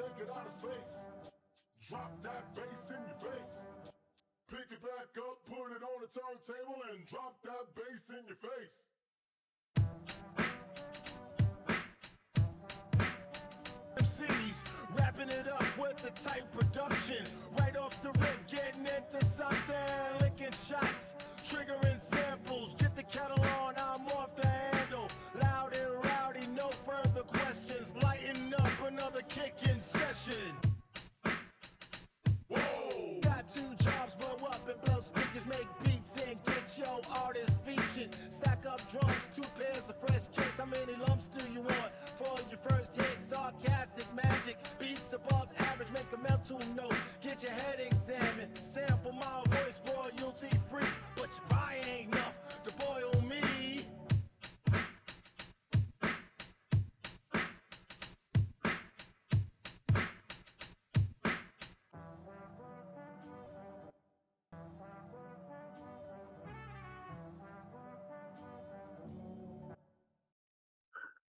take it out of space. Drop that bass in your face. Pick it back up, put it on the turntable, and drop that bass in your face. MCs wrapping it up with the tight production. Right off the rip, getting into something. Licking shots, triggering samples. Get the kettle on, I'm off the handle. Loud and rowdy, no further questions. Lighten up another kicking session. Whoa! Got two jobs, blow up and blow speakers, make beats and get your artist featured. Stack up drums, 2 pairs of fresh kicks. How many lumps do you want for your first hit? Sarcastic magic, beats above average, make a mental note. Get your head examined, sample my voice, royalty free. But your fire ain't enough to boil me.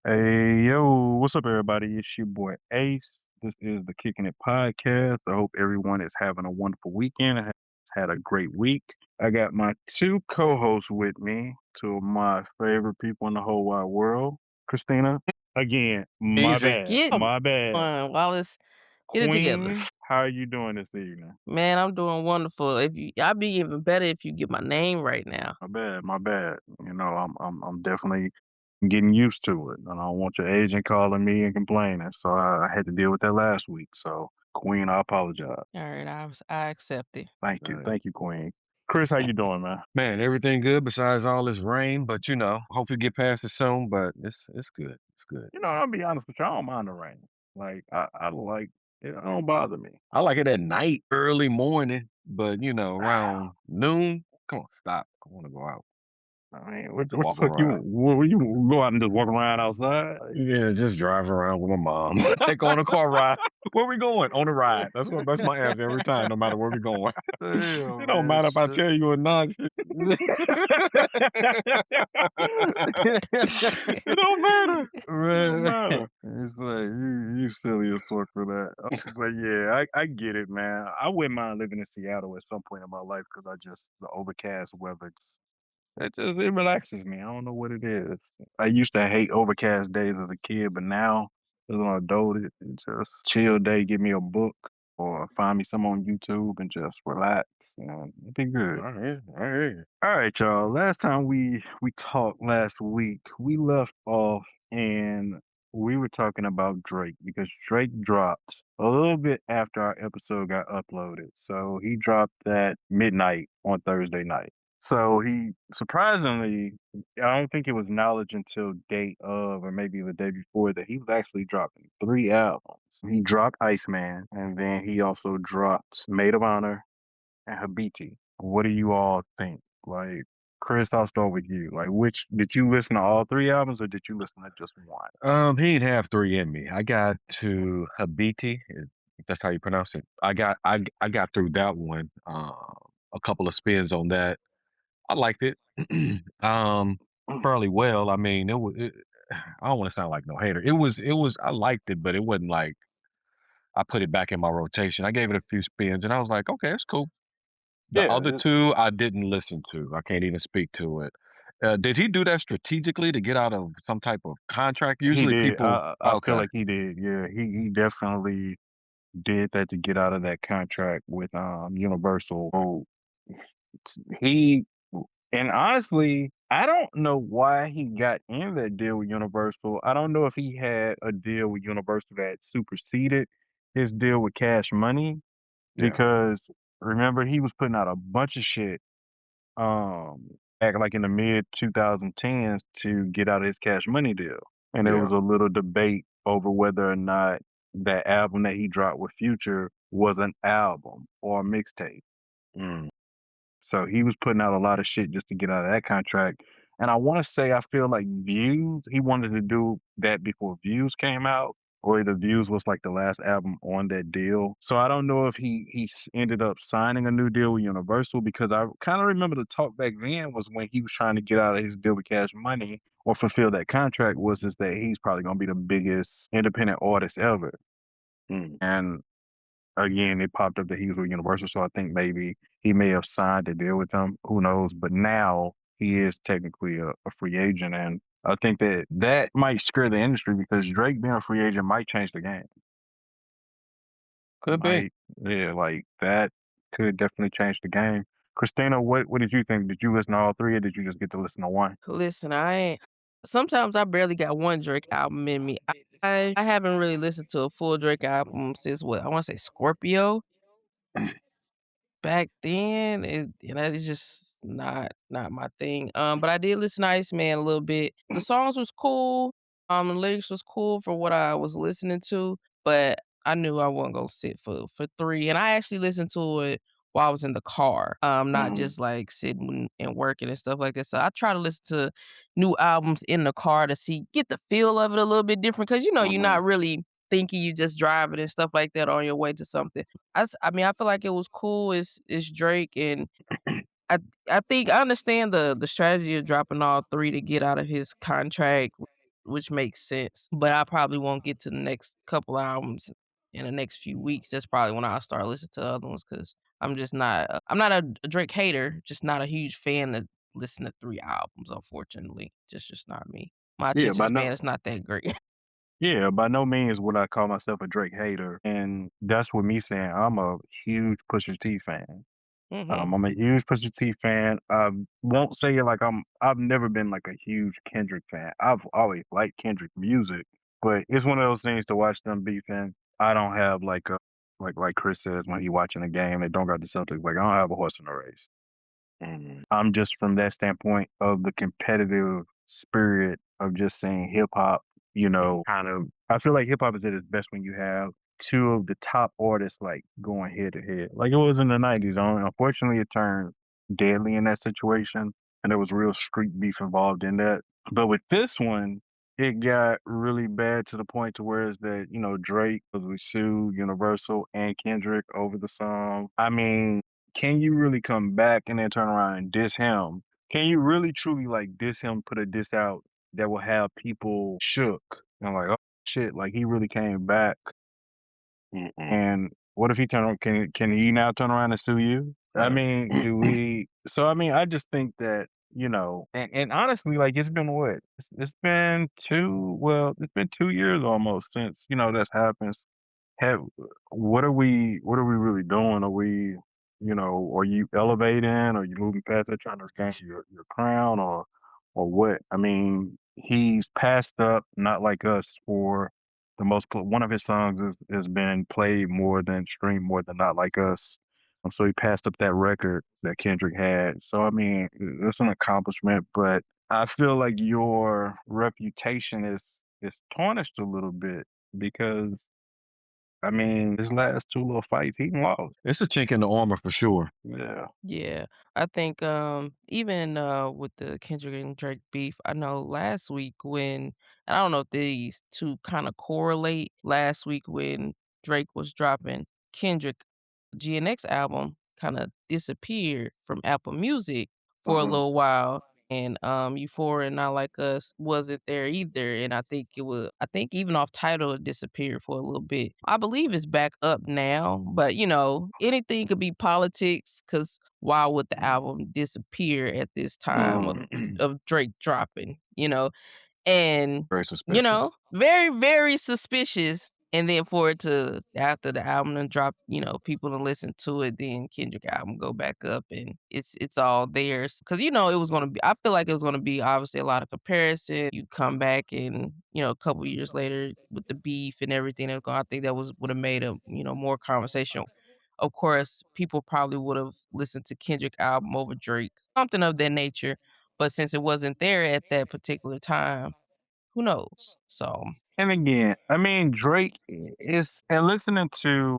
Hey, yo, what's up, everybody? It's your boy Ace. This is the Kicking It Podcast. I hope everyone is having a wonderful weekend and has had a great week. I got my 2 co-hosts with me, 2 of my favorite people in the whole wide world. Christina, again, my Easy. bad. Get My bad. on, Wallace. Get it together. Queen, how are you doing this evening? Man, I'm doing wonderful. I'd be even better if you get my name right now. My bad. You know, I'm definitely getting used to it. And I don't want your agent calling me and complaining. So I had to deal with that last week. So Queen, I apologize. All right, I accept it. Thank you. Right. Thank you, Queen. Chris, how you doing, man? Man, everything good besides all this rain, but you know, hopefully get past it soon, but it's good. It's good. You know, I'll be honest with you, I don't mind the rain. Like I like it don't bother me. I like it at night, early morning, but you know, around noon, come on, stop. I want to go out. I mean, what the Walk fuck you around. you go out and just walk around outside? Yeah, just drive around with my mom. Take on a car ride. Where we going? On a ride. That's my answer every time, no matter where we going. It don't matter if I tell you or not. It don't matter. It don't matter. It's like you silly as fuck for that. But yeah, I get it, man. I wouldn't mind living in Seattle at some point in my life because the overcast weather. It relaxes me. I don't know what it is. I used to hate overcast days as a kid, but now as an adult, it's just chill day. Give me a book or find me some on YouTube and just relax. And it'd be good. I hear you. All right, y'all. Last time we talked last week, we left off and we were talking about Drake because Drake dropped a little bit after our episode got uploaded. So he dropped that midnight on Thursday night. So he surprisingly, I don't think it was knowledge until day of or maybe the day before that he was actually dropping 3 albums. He dropped Iceman and then he also dropped Maid of Honor and Habiti. What do you all think? Like, Chris, I'll start with you. Like, which did you listen to all 3 albums or did you listen to just one? He'd have 3 in me. I got to Habiti, if that's how you pronounce it. I got through that one. A couple of spins on that. I liked it. Fairly well. I mean, I don't want to sound like no hater. It was. I liked it, but it wasn't like I put it back in my rotation. I gave it a few spins, and I was like, okay, it's cool. The Yeah, other 2 I didn't listen to. I can't even speak to it. Did he do that strategically to get out of some type of contract? he Usually did. people. I feel Okay. like he did. Yeah, he definitely did that to get out of that contract with Universal. Oh, he and honestly, I don't know why he got in that deal with Universal. I don't know if he had a deal with Universal that superseded his deal with Cash Money Yeah. because remember he was putting out a bunch of shit back like in the mid 2010s to get out of his Cash Money deal. And there Yeah. was a little debate over whether or not that album that he dropped with Future was an album or a mixtape. Mm. So he was putting out a lot of shit just to get out of that contract. And I want to say, I feel like Views, he wanted to do that before Views came out, or the Views was like the last album on that deal. So I don't know if he ended up signing a new deal with Universal because I kind of remember the talk back then was when he was trying to get out of his deal with Cash Money or fulfill that contract was just that he's probably going to be the biggest independent artist ever. And again, it popped up that he was with Universal, so I think maybe he may have signed a deal with them. Who knows? But now he is technically a free agent, and I think that that might scare the industry because Drake being a free agent might change the game. Could be. Might, yeah, like that could definitely change the game. Christina, what did you think? Did you listen to all three, or did you just get to listen to one? Listen, I ain't sometimes I barely got one Drake album in me. I haven't really listened to a full Drake album since what, I wanna say Scorpio. Back then, that is just not my thing. But I did listen to Iceman a little bit. The songs was cool. The lyrics was cool for what I was listening to, but I knew I wasn't gonna sit for 3, and I actually listened to it while I was in the car, not Mhm, just, like, sitting and working and stuff like that. So I try to listen to new albums in the car to get the feel of it a little bit different because you're mhm. not really thinking, you just driving and stuff like that on your way to something. I mean, I feel like it was cool. It's Drake, and I I think I understand the strategy of dropping all 3 to get out of his contract, which makes sense, but I probably won't get to the next couple albums in the next few weeks. That's probably when I'll start listening to other ones because 'cause I'm just not I'm not a Drake hater, just not a huge fan to listen to 3 albums, unfortunately. Just not me. My Yeah, attention by span no is not that great. yeah, by no means would I call myself a Drake hater, and that's what me saying I'm a huge Pusha T fan. Mhm. I'm a huge Pusha T fan. I won't say it like I've never been like a huge Kendrick fan. I've always liked Kendrick music, but it's one of those things to watch them beefing. I don't have like a like Chris says when he watching a game they don't got the Celtics. Like I don't have a horse in the race. I'm just from that standpoint of the competitive spirit of just saying hip hop, kind of I feel like hip hop is at its best when you have two of the top artists like going head to head. Like it was in the nineties. Unfortunately it turned deadly in that situation and there was real street beef involved in that. But with this one, it got really bad to the point to where is that, Drake was with Sue, Universal, and Kendrick over the song. I mean, can you really come back and then turn around and diss him? Can you really truly like diss him, put a diss out that will have people shook and like, oh shit, like he really came back. And what if he turn around? Can he now turn around and sue you? I mean, do we? So I mean, I just think that and honestly, like it's been what? It's been two. Well, it's been 2 years almost since that's happened. Have what are we really doing? Are we, are you elevating? Are you moving past that, trying to gain your crown, or what? I mean, he's passed up Not Like Us for the one of his songs has been played more than streamed more than Not Like Us. So he passed up that record that Kendrick had. So I mean, it's an accomplishment, but I feel like your reputation is tarnished a little bit because I mean, his last two little fights, he lost. It's a chink in the armor for sure. Yeah. Yeah, I think even with the Kendrick and Drake beef, I know last week when and I don't know if these two kind of correlate. Last week when Drake was dropping Kendrick GNX album, kind of disappeared from Apple Music for a Mhm. little while, and Euphoria and Not Like Us wasn't there either, and I think even off title it disappeared for a little bit. I believe it's back up now, but anything could be politics. Cause why would the album disappear at this time of Mm. Drake dropping? And, Very suspicious. very, very suspicious, and then for it to after the album done drop, people to listen to it, then Kendrick album go back up and it's all theirs. 'Cause, it was gonna be I feel like it was gonna be obviously a lot of comparison. You come back and, a couple years later with the beef and everything that I think that would've made a, more conversation. Of course, people probably would've listened to Kendrick album over Drake, something of that nature, but since it wasn't there at that particular time, who knows? So, And again, I mean, Drake is, and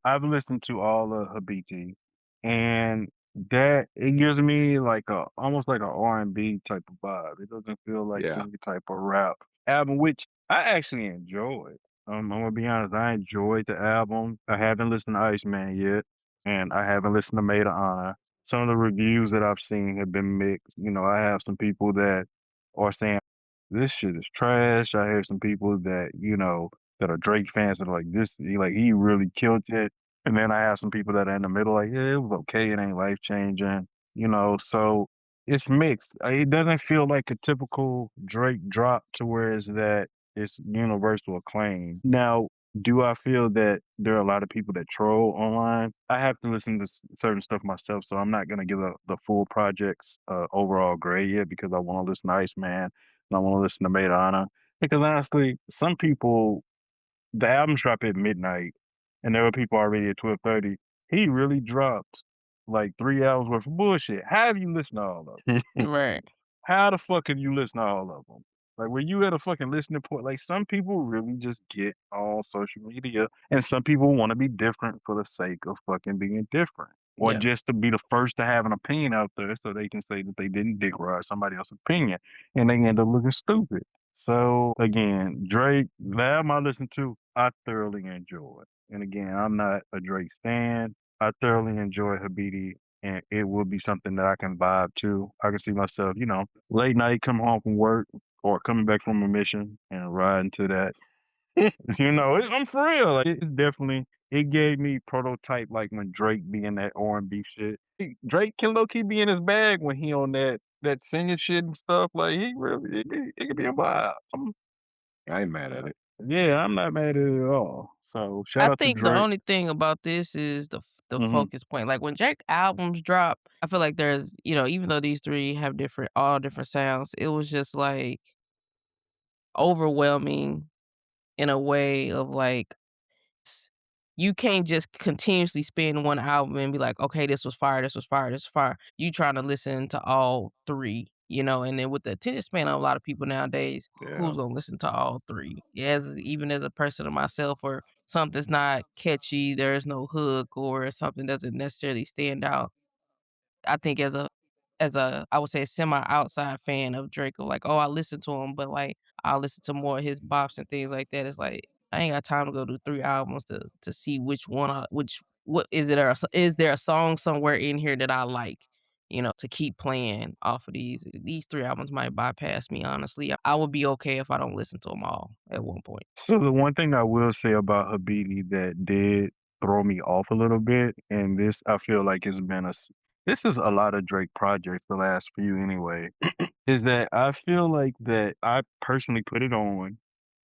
I've listened to all of Habiti, and that it gives me like almost like a R&B type of vibe. It doesn't feel like Yeah. any type of rap album, which I actually enjoyed. I'm gonna be honest, I enjoyed the album. I haven't listened to Iceman yet, and I haven't listened to Made of Honor. Some of the reviews that I've seen have been mixed. I have some people that are saying this shit is trash. I hear some people that, that are Drake fans that are like, he really killed it. And then I have some people that are in the middle, like, yeah, it was okay, it ain't life changing, so it's mixed. It doesn't feel like a typical Drake drop to where it's universal acclaim. Now, do I feel that there are a lot of people that troll online? I have to listen to certain stuff myself, so I'm not gonna give the full project's overall grade yet because I want to listen to Iceman and I want to listen to Madonna. Because honestly, some people the albums drop at midnight, and there were people already at 12:30. He really dropped like 3 hours worth of bullshit. How have you listened to all of them? Right. How the fuck can you listen to all of them? Like, were you at a fucking listening point? Like, some people really just get on social media, and some people want to be different for the sake of fucking being different, or Yeah. just to be the first to have an opinion out there so they can say that they didn't dick ride somebody else's opinion, and they end up looking stupid. So, again, Drake, the album I listened to, I thoroughly enjoyed. And again, I'm not a Drake stan. I thoroughly enjoy Habiti, and it will be something that I can vibe to. I can see myself, late night, coming home from work or coming back from a mission and riding to that. I'm for real. Like, it's definitely it gave me prototype like when Drake be in that R&B shit. Drake can low key be in his bag when he on that singing shit and stuff. Like, he really it could be a vibe. I ain't mad at it. Yeah, I'm not mad at it at all. So shout I out to think the Drake. only thing about this is the hmm focus point. Like when Drake albums drop, I feel like there's, even though these three have all different sounds, it was just like overwhelming in a way of like you can't just continuously spin one album and be like, okay, this was fire, this was fire, this was fire. You trying to listen to all three, and then with the attention span of a lot of people nowadays, Yeah. who's gonna listen to all three? Even as a person of myself, or something's not catchy, there's no hook, or something doesn't necessarily stand out. I think as a I would say a semi outside fan of Drake, of like, oh, I listen to him, but like I'll listen to more of his bops and things like that. It's like I ain't got time to go do 3 albums to see which one what is there a song somewhere in here that I like, to keep playing off of these 3 albums might bypass me, honestly. I would be okay if I don't listen to them all at one point. So the one thing I will say about Habiti that did throw me off a little bit, and this I feel like has been this is a lot of Drake projects the last few anyway, is that I feel like that I personally put it on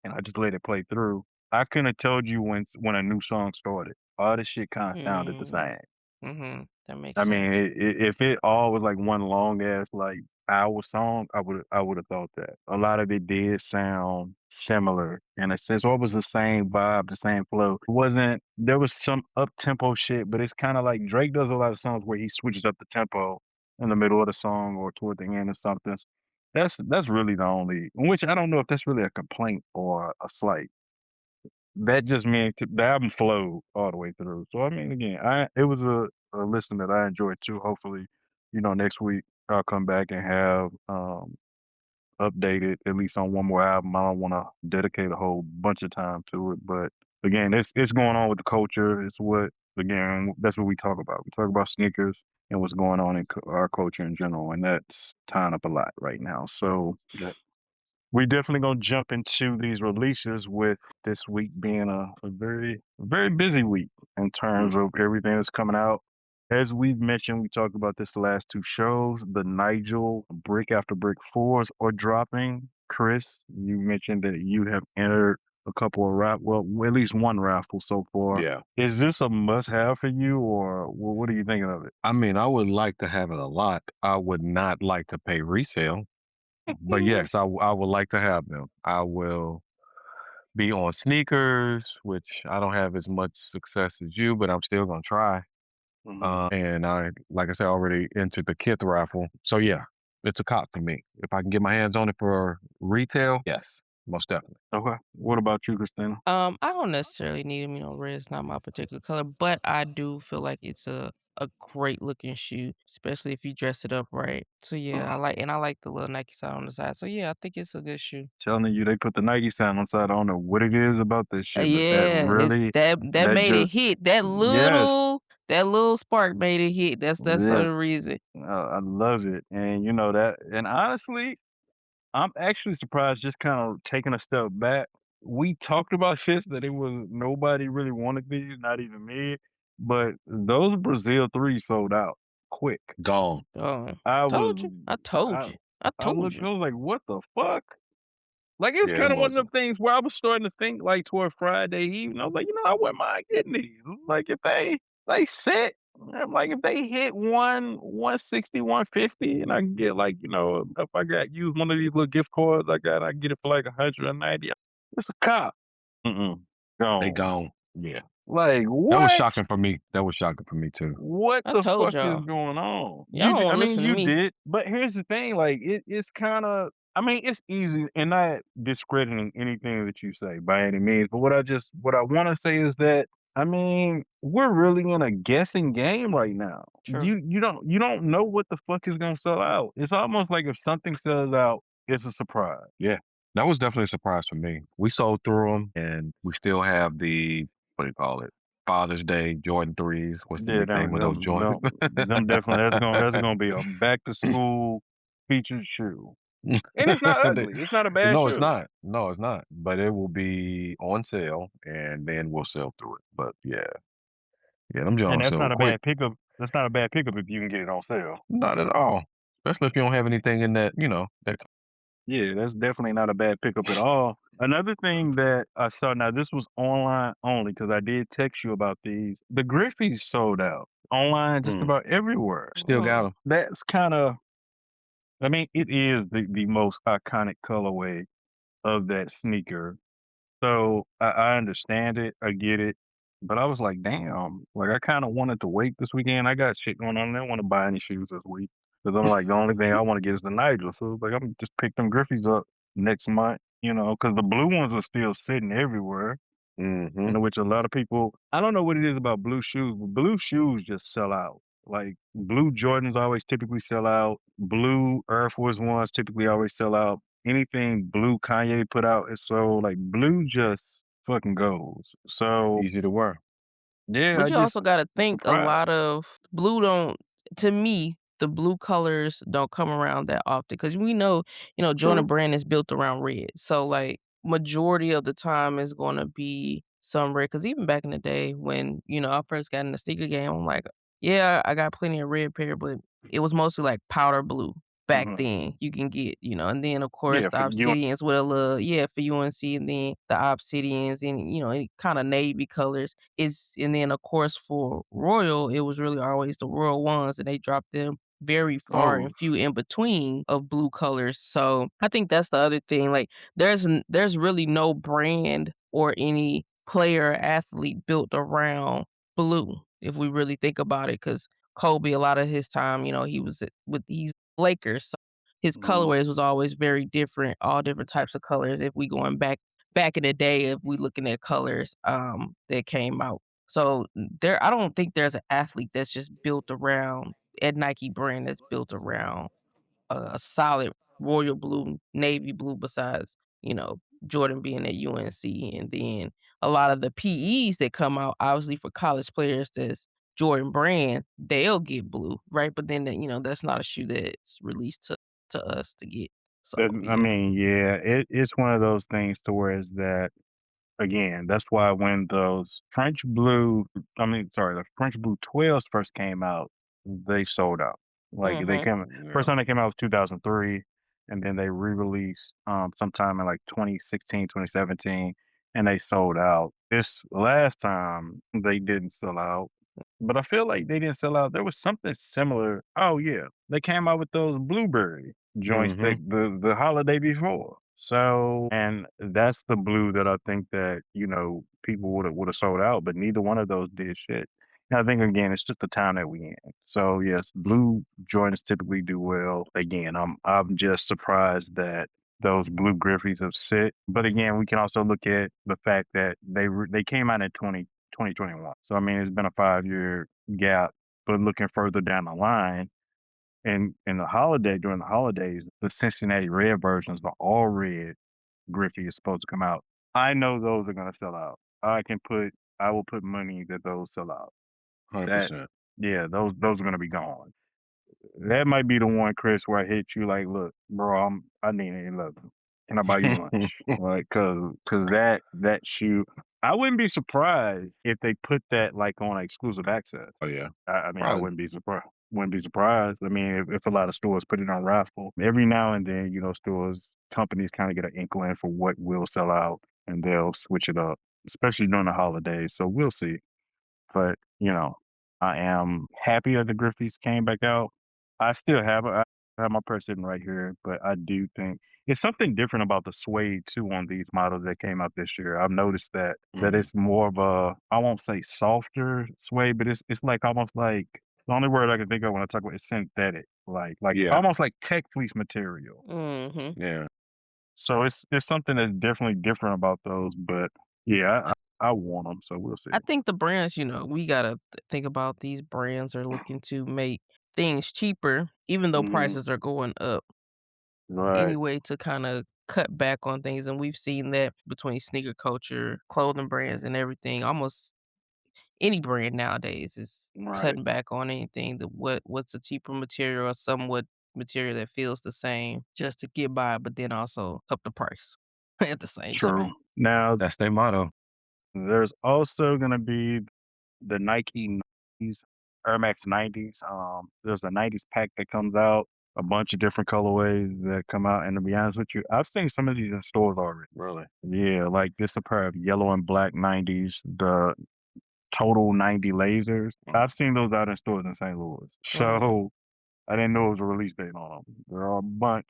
and I just let it play through. I couldn't have told you when a new song started. All this shit kind of sounded the Mm, same. that makes I mean, sense. if it all was like one long ass like hour song, I would have thought that. A lot of it did sound similar in a sense, or it was the same vibe, the same flow. It wasn't. There was some up tempo shit, but it's kind of like Drake does a lot of songs where he switches up the tempo in the middle of the song or toward the end or something. That's really the only. Which I don't know if that's really a complaint or a slight. That just means the album flowed all the way through. So I mean, again, it was a listen that I enjoyed too. Hopefully, next week I'll come back and have updated at least on one more album. I don't want to dedicate a whole bunch of time to it, but again, it's going on with the culture. It's what again that's what we talk about. We talk about sneakers and what's going on in our culture in general, and that's tying up a lot right now. So we definitely gonna jump into these releases with this week being a very, very busy week in terms of everything that's coming out. As we've mentioned, we talked about this the last two shows. The Nigel Brick After Brick 4s are dropping. Chris, you mentioned that you have entered a couple of well, at least one raffle so far. Yeah. Is this a must-have for you, or what are you thinking of it? I mean, I would like to have it a lot. I would not like to pay resale, but yes, I would like to have them. I will be on sneakers, which I don't have as much success as you, but I'm still gonna try. And like I said, I already entered the Kith raffle. So yeah, it's a cop for me. If I can get my hands on it for retail, yes, most definitely. Okay. What about you, Christina? I don't necessarily need them, red's not my particular color, but I do feel like it's a great looking shoe, especially if you dress it up right. So yeah, I like the little Nike sign on the side. So yeah, I think it's a good shoe. Telling you they put the Nike sign on side. I don't know what it is about this shit, but that Yeah, it's really that that made it just hit. yes, That little spark made it hit. That's the yes. only reason. I love it. And you know that and honestly, I'm actually surprised just kind of taking a step back. we talked about shits that it was nobody really wanted these, not even me. But those Brazil 3 sold out quick. Gone. Oh, I was told you. I told I you. I I told looked, you. I was like, what the fuck? Like it's Yeah, it kind of one of them wasn't. things where I was starting to think like toward Friday evening. I was like, I wouldn't mind getting these. Like if they set, I'm like if they hit 160, 150, and I can get like, if I got use one of these little gift cards I can get it for like 190. It's a cop. Mm-mm. They Gone. gone. Yeah. Like That was what? shocking for me. That was shocking for me too. What I the told fuck is y'all. going on? Y'all don't I want to mean, listen to you me. did, but here's the thing: like, it's kind of. I mean, it's easy, and not discrediting anything that you say by any means. But what I want to say is that I mean, we're really in a guessing game right now. True. You don't know what the fuck is gonna sell out. It's almost like if something sells out, it's a surprise. Yeah. That was definitely a surprise for me. We sold through them, and we still have the what do you call it? Father's Day Jordan 3s. What's the Yeah, nickname of those Jordans? them definitely. That's gonna be a back to school featured shoe. And it's not They- ugly. It's not a bad no, it's shoe. not. No, it's not. But it will be on sale, and then we'll sell through it. But yeah, yeah, them And Jones that's so not a quick. bad pickup. That's not a bad pickup if you can get it on sale. Not at all. Especially if you don't have anything in that, that. Yeah, that's definitely not a bad pickup at all. Another thing that I saw, now this was online only because I did text you about these. The Griffies sold out online just Mm, about everywhere. still got them. That's kind of, I mean, it is the most iconic colorway of that sneaker. So I understand it, I get it, but I was like, damn, like I kind of wanted to wait this weekend. I got shit going on. I didn't want to buy any shoes this week because I'm like, the only thing I want to get is the Nigel. So it's like I'm just pick them Griffies up next month, because the blue ones are still sitting everywhere. Mm-hmm. Which a lot of people, I don't know what it is about blue shoes, but blue shoes just sell out. Like blue Jordans always typically sell out. Blue Air Force Ones typically always sell out. Anything blue Kanye put out is sold. Like blue just fucking goes. So Easy to wear. yeah, But I you just also got to think a surprised. lot of blue don't, to me, the blue colors don't come around that often because we know, Jordan True. brand is built around red. So, like, majority of the time is going to be some red. Because even back in the day when, I first got in the sneaker game, I'm like, yeah, I got plenty of red pair, but it was mostly like powder blue. Back Hmm. then, you can get, and then of course Yeah, the for you. obsidians with a little, yeah, for UNC, and then the obsidians and, any kind of navy colors and then of course for Royal, it was really always the Royal ones, and they dropped them very far and Oh, few in between of blue colors. So I think that's the other thing. Like there's really no brand or any player or athlete built around blue, if we really think about it, because Kobe, a lot of his time, he was he's Lakers. So his mm, colorways was always very different, all different types of colors. If we going back in the day, if we looking at colors that came out. So I don't think there's an athlete that's just built around at Nike brand that's built around a solid royal blue, navy blue besides, Jordan being at UNC, and then a lot of the PEs that come out obviously for college players that's Jordan brand, they'll get blue, right? But then that's not a shoe that's released to us to get. So I yeah. mean, yeah, it's one of those things to where it's that. Again, that's why when those the French Blue 12s first came out, they sold out. Like first Yeah. time they came out was 2003, and then they re-released sometime in like 2016, 2017, and they sold out. This last time they didn't sell out, but I feel like they didn't sell out. There was something similar. Oh yeah, they came out with those blueberry joints Mm-hmm. the holiday before. So, and that's the blue that I think that people would have sold out, but neither one of those did shit. And I think again, it's just the time that we in. So yes, blue joints typically do well. Again, I'm just surprised that those blue Griffies have sit. But again, we can also look at the fact that they came out in 2021. So I mean, it's been a 5-year gap. But looking further down the line, and during the holidays, the Cincinnati red versions, the all red Griffey is supposed to come out. I know those are gonna sell out. I will put money that those sell out. That 100%. yeah, those are gonna be gone. That might be the one, Chris, where I hit you like, look, bro, I need an 11. can I buy you lunch? Like, cause that shoe, I wouldn't be surprised if they put that like on exclusive access. Oh yeah, I mean, I probably. wouldn't be surprised. Wouldn't be surprised. I mean, if a lot of stores put it on raffle, every now and then, companies kind of get an inkling for what will sell out, and they'll switch it up, especially during the holidays. So we'll see. But I am happy that the Griffies came back out. I still have it. I have my purse sitting right here, but I do think it's something different about the suede too on these models that came out this year. I've noticed that Mm. it's more of a, I won't say softer suede, but it's like almost like, the only word I can think of when I talk about it is synthetic, like Yeah, almost like tech fleece material. Mm-hmm. yeah. So it's something that's definitely different about those. But yeah, I want them, so we'll see. I think the brands, we gotta think about these brands are looking to make things cheaper, even though Mhm. prices are going up. Right, Any way to kind of cut back on things, and we've seen that between sneaker culture, clothing brands, and everything. Almost any brand nowadays is right. cutting back on anything that what's a cheaper material or somewhat material that feels the same just to get by, but then also up the price at the same True. time. Now, That's their motto. there's also gonna be the Nike 90s, Air Max 90s. There's a 90s pack that comes out, a bunch of different colorways that come out. And to be honest with you, I've seen some of these in stores already. Really? Yeah, like this a pair of yellow and black 90s, the total 90 lasers. I've seen those out in stores in St. Louis. Mhm. So I didn't know it was a release date on them. There are a bunch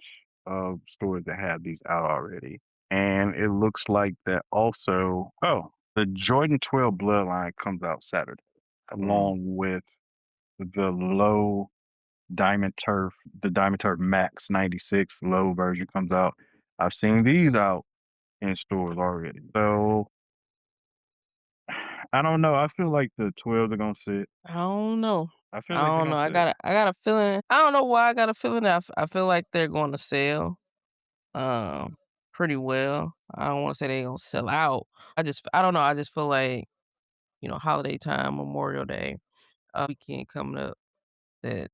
of stores that have these out already. And it looks like that also. Oh, the Jordan 12 Bloodline comes out Saturday, Mm. along with the low the Diamond Turf Max 96 low version comes out. I've seen these out in stores already. So I don't know. I feel like the 12s are gonna sit. I don't know. I feel I like they're don't gonna know. I sit. got I got a feeling. I don't know why I got a feeling that I feel like they're going to sell pretty well. I don't want to say they're going to sell out. I don't know. I just feel like, holiday time, Memorial Day, weekend coming up, that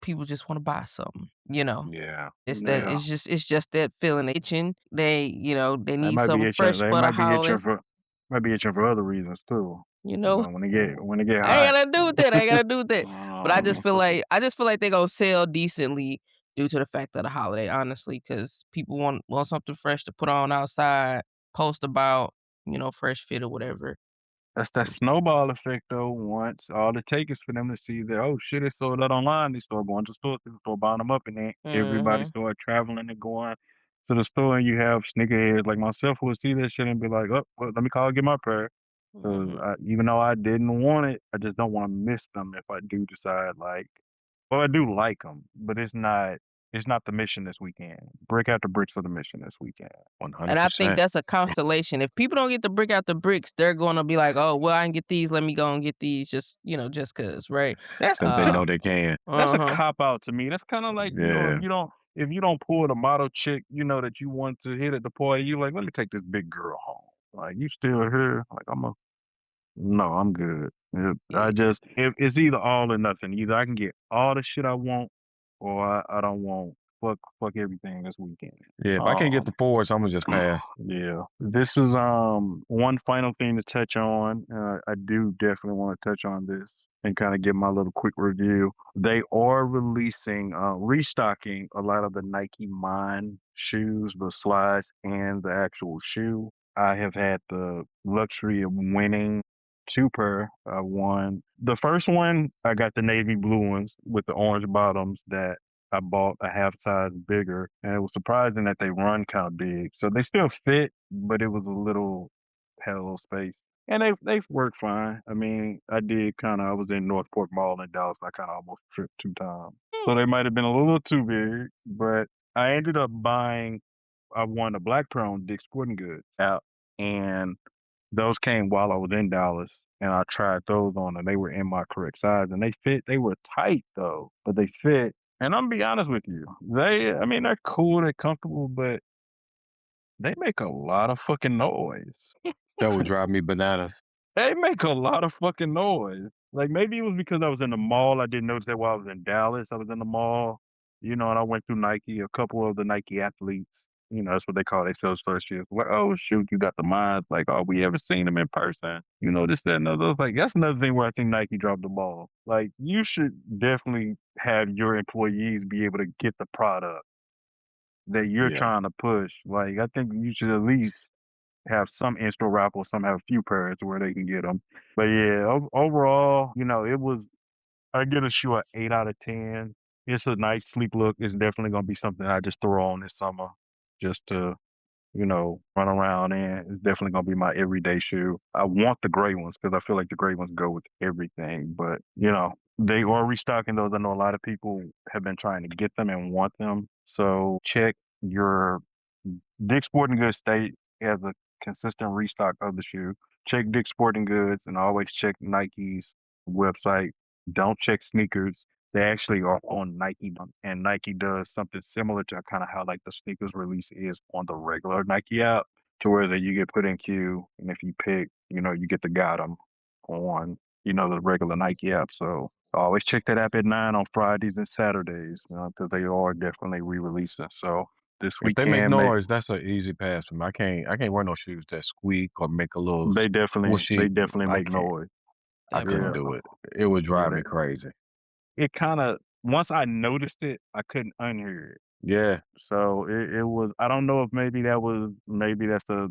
people just want to buy something. Yeah. Yeah. It's just that feeling itching. They They need might be something itching. fresh They for the might be holiday. itching for other reasons too. You know, When they get I ain't hot. got to do with that. I ain't got to do with that. But Um, I just feel like they're gonna sell decently due to the fact of the holiday, honestly, because people want something fresh to put on outside, post about, fresh fit or whatever. that's that snowball effect though. Once all it takes is for them to see that, oh shit, it's sold out online. They start going to stores, people start buying them up, and then everybody Mhm. start traveling and going to the store. And you have sneakerheads like myself who will see that shit and be like, oh, well, let me call and get my pair. Because Mhm. even though I didn't want it, I just don't want to miss them if I do decide like, well, I do like them, but it's not the mission this weekend. Brick after bricks for the mission this weekend. And I think 100%. that's a constellation. If people don't get to brick out the bricks, they're gonna be like, "Oh, well, I can get these. Let me go and get these, just just cause, right?" That's Because they to Uh, know they can. That's a uh-huh. cop out to me. That's kind of like, Yeah. if you don't pull the model chick, that you want to hit at the party, you like, let me take this big girl home. Like, you still here? Like, no, I'm good. Yeah. If it's either all or nothing. Either I can get all the shit I want, or I don't want. Fuck everything this weekend. Yeah, if I can't get Um, the forwards, Imma just pass. yeah. This is one final thing to touch on. I do definitely want to touch on this and kind of give my little quick review. They are restocking a lot of the Nike Mine shoes, the slides, and the actual shoe. I have had the luxury of winning two pair. I won the first one. I got the navy blue ones with the orange bottoms that I bought a half size bigger, and it was surprising that they run kind of big. So they still fit, but it was had a little space, and they've worked fine. I mean, I was in Northport Mall in Dallas. I kind of almost tripped two times, so they might have been a little too big. But I ended up buying. I won a black pair on Dick's Sporting Goods out, and those came while I was in Dallas, and I tried those on, and they were in my correct size, and they fit. They were tight though, but they fit. And I'm gonna be honest with you, I mean, they're cool, they're comfortable, but they make a lot of fucking noise. That would drive me bananas. They make a lot of fucking noise. Like maybe it was because I was in the mall. I didn't notice that while I was in Dallas. I was in the mall, and I went through Nike, a couple of the Nike athletes. That's what they call their sales associates. Like, oh shoot, you got the minds. Like, oh, we ever seen them in person? This, that, and the other. Like, that's another thing where I think Nike dropped the ball. Like, you should definitely have your employees be able to get the product that you're Yeah. trying to push. Like, I think you should at least have some in-store raffles, some have a few pairs where they can get them. But yeah, overall, it was. I give a shoe an 8 out of 10. It's a nice sleep look. It's definitely gonna be something I just throw on this summer, just to run around in. It's definitely gonna be my everyday shoe. I want the gray ones because I feel like the gray ones go with everything. But they are restocking those. I know a lot of people have been trying to get them and want them. So check your Dick's Sporting Goods state has a consistent restock of the shoe. Check Dick's Sporting Goods and always check Nike's website. Don't check sneakers. They actually are on Nike, and Nike does something similar to kind of how like the sneakers release is on the regular Nike app, to where that you get put in queue, and if you pick, you get the got 'em on, the regular Nike app. So always check that app at 9 on Fridays and Saturdays, because they are definitely re-releasing. So this If they make weekend, noise, that's an easy pass for me. I can't wear no shoes that squeak or make a little they definitely whooshy. make I can't. noise. I That couldn't Yeah, part. do it. It would yeah. drive me crazy. It kind of once I noticed it, I couldn't unhear it. Yeah. So it was. I don't know if maybe that's a.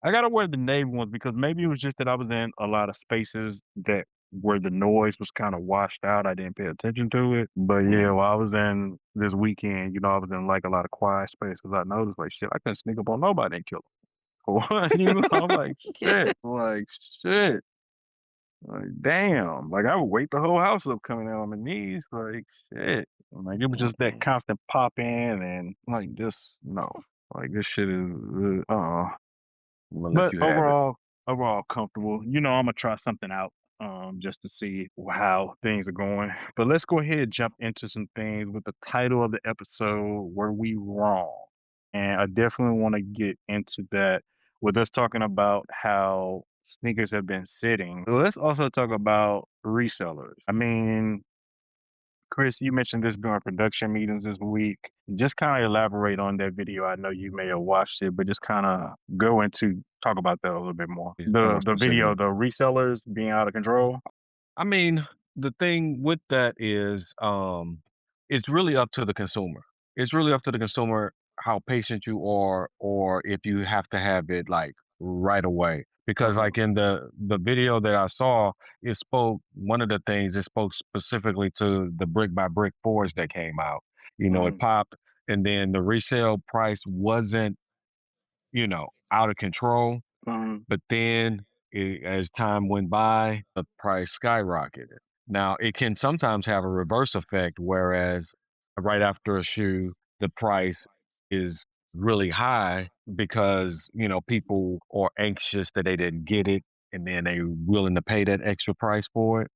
I gotta wear the navy ones because maybe it was just that I was in a lot of spaces that where the noise was kind of washed out. I didn't pay attention to it. But yeah, while I was in this weekend, I was in like a lot of quiet spaces. I noticed like shit, I couldn't sneak up on nobody and kill them. I'm like shit, like shit. Like, damn. Like, I would wake the whole house up coming out on my knees. Like, shit. Like, it was just that Mm-mm. constant pop in and, like, just, no. Like, this shit is, I'm gonna let But you have it. overall comfortable. I'm going to try something out just to see how things are going. But let's go ahead and jump into some things with the title of the episode, Were We Wrong? And I definitely want to get into that with us talking about how sneakers have been sitting. So let's also talk about resellers. I mean, Chris, you mentioned this during production meetings this week. Just kind of elaborate on that video. I know you may have watched it, but just kind of go into talk about that a little bit more. The video, Specifically. the resellers being out of control. I mean, the thing with that is, it's really up to the consumer. It's really up to the consumer how patient you are, or if you have to have it like right away. Because Mm-hmm. like in the video that I saw, it spoke one of the things it spoke specifically to the brick by brick fours that came out. It Mm-hmm. popped, and then the resale price wasn't, out of control. Mm-hmm. But then, as time went by, the price skyrocketed. Now, it can sometimes have a reverse effect, whereas right after a shoe, the price is really high because, people are anxious that they didn't get it, and then they're willing to pay that extra price for it.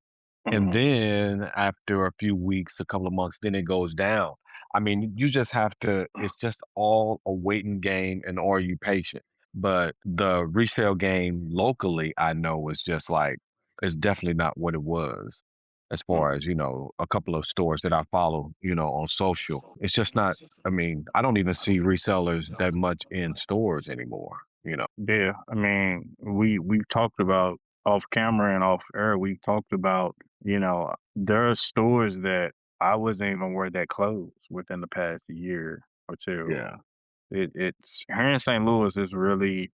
And Mm-hmm. then after a few weeks, a couple of months, then it goes down. I mean, you just have to, it's just all a waiting game, and are you patient? But the resale game locally, I know is just like, it's definitely not what it was as far as, a couple of stores that I follow, on social. It's just not, I mean, I don't even see resellers that much in stores anymore. Yeah, I mean, we've talked about off camera and off air. We talked about, there are stores that I wasn't even aware that closed within the past year or two. Yeah. It's here in St. Louis.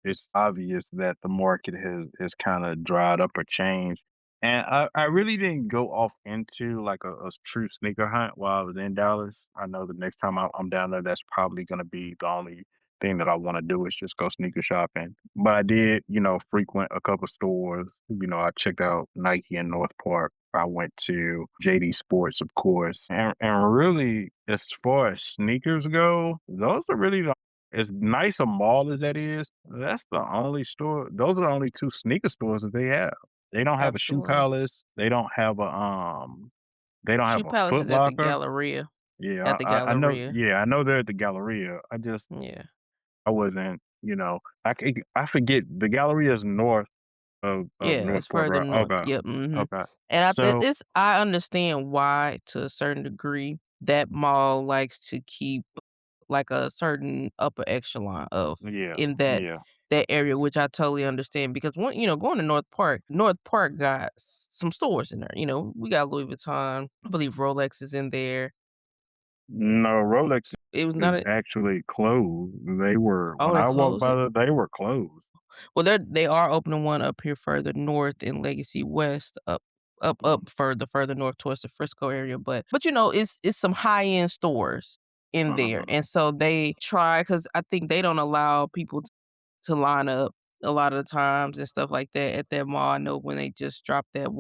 It's obvious that the market has kind of dried up or changed. And I really didn't go off into like a true sneaker hunt while I was in Dallas. I know the next time I'm down there, that's probably going to be the only thing that I want to do is just go sneaker shopping. But I did, frequent a couple stores. I checked out Nike in North Park. I went to JD Sports, of course. And really, as far as sneakers go, those are really as nice a mall as that is, that's the only store. Those are the only two sneaker stores that they have. They don't have a Shoe Absolutely. Palace. They don't have a They don't have Shoe a Palace Foot is at the Locker. Galleria. Yeah, At the I know. Galleria. Yeah, I know they're at the Galleria. Yeah. I wasn't. I forget the Galleria is north of Yeah, it's Northport, further right? north. Okay, Yep. okay. And So I understand why to a certain degree that mall likes to keep like a certain upper echelon of Yeah, in that area, which I totally understand because going to North Park got some stores in there. We got Louis Vuitton. I believe Rolex is in there. No, Rolex It was is not a actually closed. They were oh, when they're I walked by closing? they were closed. Well, they are opening one up here further north in Legacy West, up further north towards the Frisco area, but it's some high-end stores in there, Mhm. and so they try because I think they don't allow people to line up a lot of the times and stuff like that at that mall. I know when they just dropped that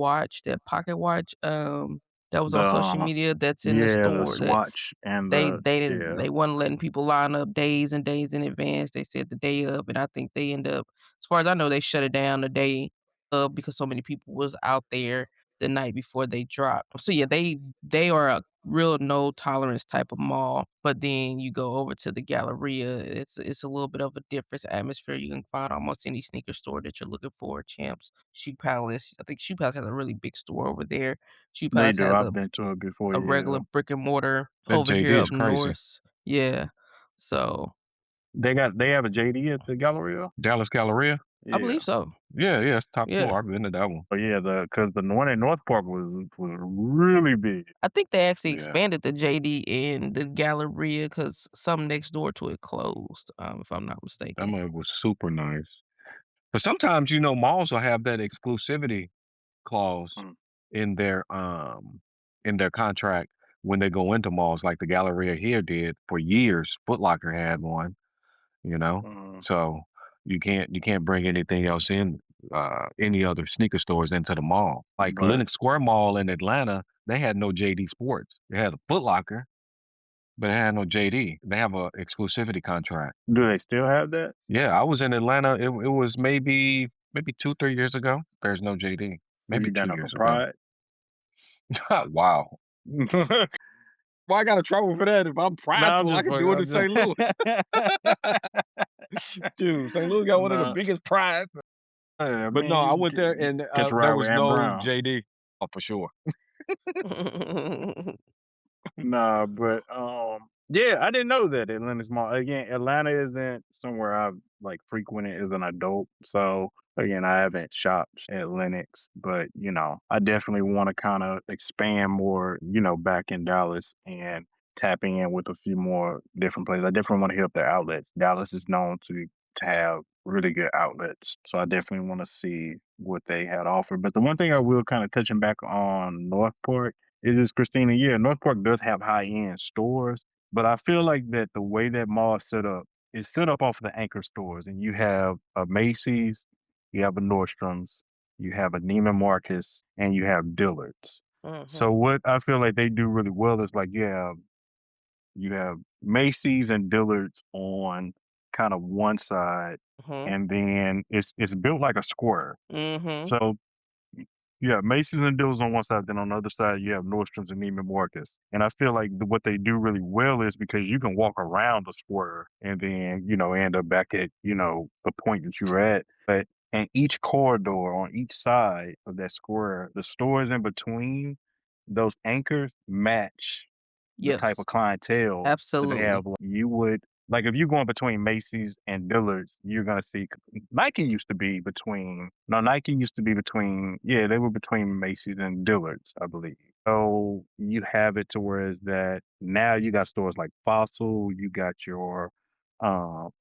pocket watch, that was The on social media that's in the the store that swatch and they the they didn't yeah. they wasn't letting people line up days and days in advance. They said the day of, and I think they end up as far as I know, they shut it down the day of because so many people was out there the night before they dropped. So yeah, they are a real no tolerance type of mall. But then you go over to the Galleria, it's a little bit of a different atmosphere. You can find almost any sneaker store that you're looking for. Champs, Shoe Palace. I think Shoe Palace has a really big store over there. Shoe They Palace do. has I've been to it before, a yeah. regular brick and mortar That over JD here is up crazy. north. Yeah. So, They have a JD at the Galleria? Dallas Galleria. I Yeah. believe so. Yeah, it's top Yeah. floor. I've been to that one. But yeah, because the one in North Park was really big. I think they actually Yeah. expanded the JD in the Galleria because some next door to it closed, if I'm not That mistaken. one was super nice. But sometimes, malls will have that exclusivity clause Mm, in their contract when they go into malls, like the Galleria here did for years. Foot Locker had one, you know. mhm. So you can't bring anything else in, any other sneaker stores into the mall. Like But Lenox Square Mall in Atlanta, they had no JD Sports. They had a Foot Locker, but it had no JD. They have a exclusivity contract. do they still have that? Yeah, I was in Atlanta. It was maybe 2-3 years ago. There's no JD. Were Maybe you two down there for years ago. Pride? Wow. Well, I gotta travel for that. If I'm No, I'm prideful, I just can do fucking. it in I'm St. Louis. just. Dude, St. Louis got one of the No, biggest prides. I But no, mean I went there you and catch a ride there with was Am no Brown. JD. Oh, for sure. Nah, but yeah, I didn't know that Atlanta's small. Again, Atlanta isn't somewhere I've like frequented as an adult. So again, I haven't shopped at Lennox, but I definitely want to kind of expand more, back in Dallas and tapping in with a few more different places. I definitely want to hit up their outlets. Dallas is known to have really good outlets. So I definitely want to see what they had to offer. But the one thing I will kind of touching back on Northport it is Christina. Yeah, North Park does have high end stores, but I feel like that the way that mall is set up is set up off of the anchor stores, and you have a Macy's, you have a Nordstrom's, you have a Neiman Marcus, and you have Dillard's. So Mhm, what I feel like they do really well is like you have Macy's and Dillard's on kind of one side, mhm, and then it's built like a square. mhm. So yeah, Macy's and Dillard's on one side, then on the other side you have Nordstrom's and Neiman Marcus. And I feel like what they do really well is because you can walk around the square and then end up back at the point that you were at. But in each corridor on each side of that square, the stores in between those anchors match the type Yes, of clientele that they absolutely. have. You would like if you're going between Macy's and Dillard's, you're gonna see Nike used to be between no Nike used to be between yeah, they were between Macy's and Dillard's, I believe. So you have it to where is that now you got stores like Fossil, you got your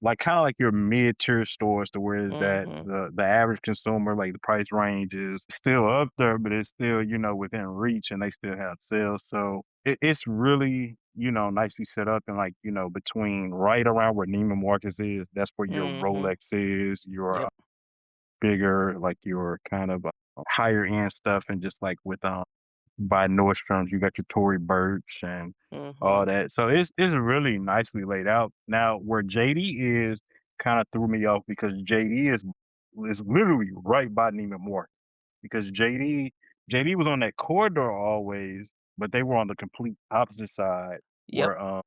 like kind of like your mid tier stores to where is that Mhm, the average consumer like the price range is still up there, but it's still within reach, and they still have sales. So it's really nicely set up, and like between right around where Neiman Marcus is, that's where your mhm. Rolex is, your Yep. bigger like your kind of higher end stuff, and just like with by Nordstrom's, you got your Tory Burch and all Mhm. that. So it's really nicely laid out. Now where JD is kind of threw me off because JD is literally right by Neiman Marcus because JD was on that corridor always, but they were on the complete opposite side Yep. where